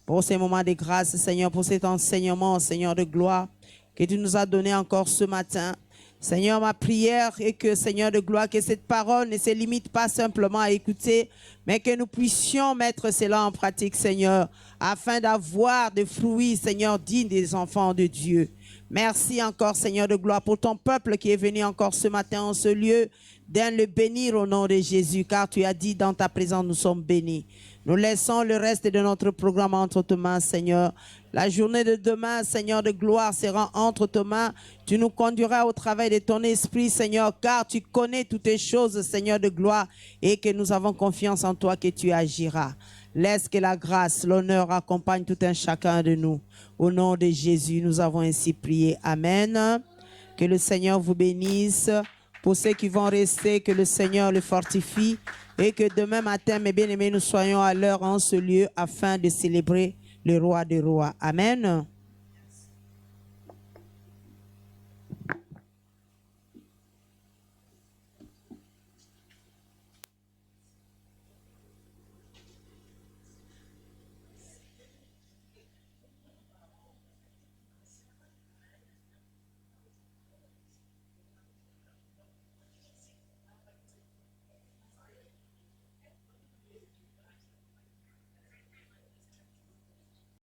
S6: pour ces moments de grâce, Seigneur, pour cet enseignement, Seigneur de gloire, que tu nous as donné encore ce matin. Seigneur, ma prière est que, Seigneur de gloire, que cette parole ne se limite pas simplement à écouter, mais que nous puissions mettre cela en pratique, Seigneur, afin d'avoir des fruits, Seigneur, dignes des enfants de Dieu. Merci encore, Seigneur de gloire, pour ton peuple qui est venu encore ce matin en ce lieu, d'aller le bénir au nom de Jésus, car tu as dit dans ta présence, nous sommes bénis. Nous laissons le reste de notre programme entre tes mains, Seigneur. La journée de demain, Seigneur de gloire, sera entre tes mains. Tu nous conduiras au travail de ton esprit, Seigneur, car tu connais toutes les choses, Seigneur de gloire, et que nous avons confiance en toi que tu agiras. Laisse que la grâce, l'honneur accompagne tout un chacun de nous. Au nom de Jésus, nous avons ainsi prié. Amen. Que le Seigneur vous bénisse. Pour ceux qui vont rester, que le Seigneur le fortifie. Et que demain matin, mes bien-aimés, nous soyons à l'heure en ce lieu afin de célébrer le roi des rois. Amen.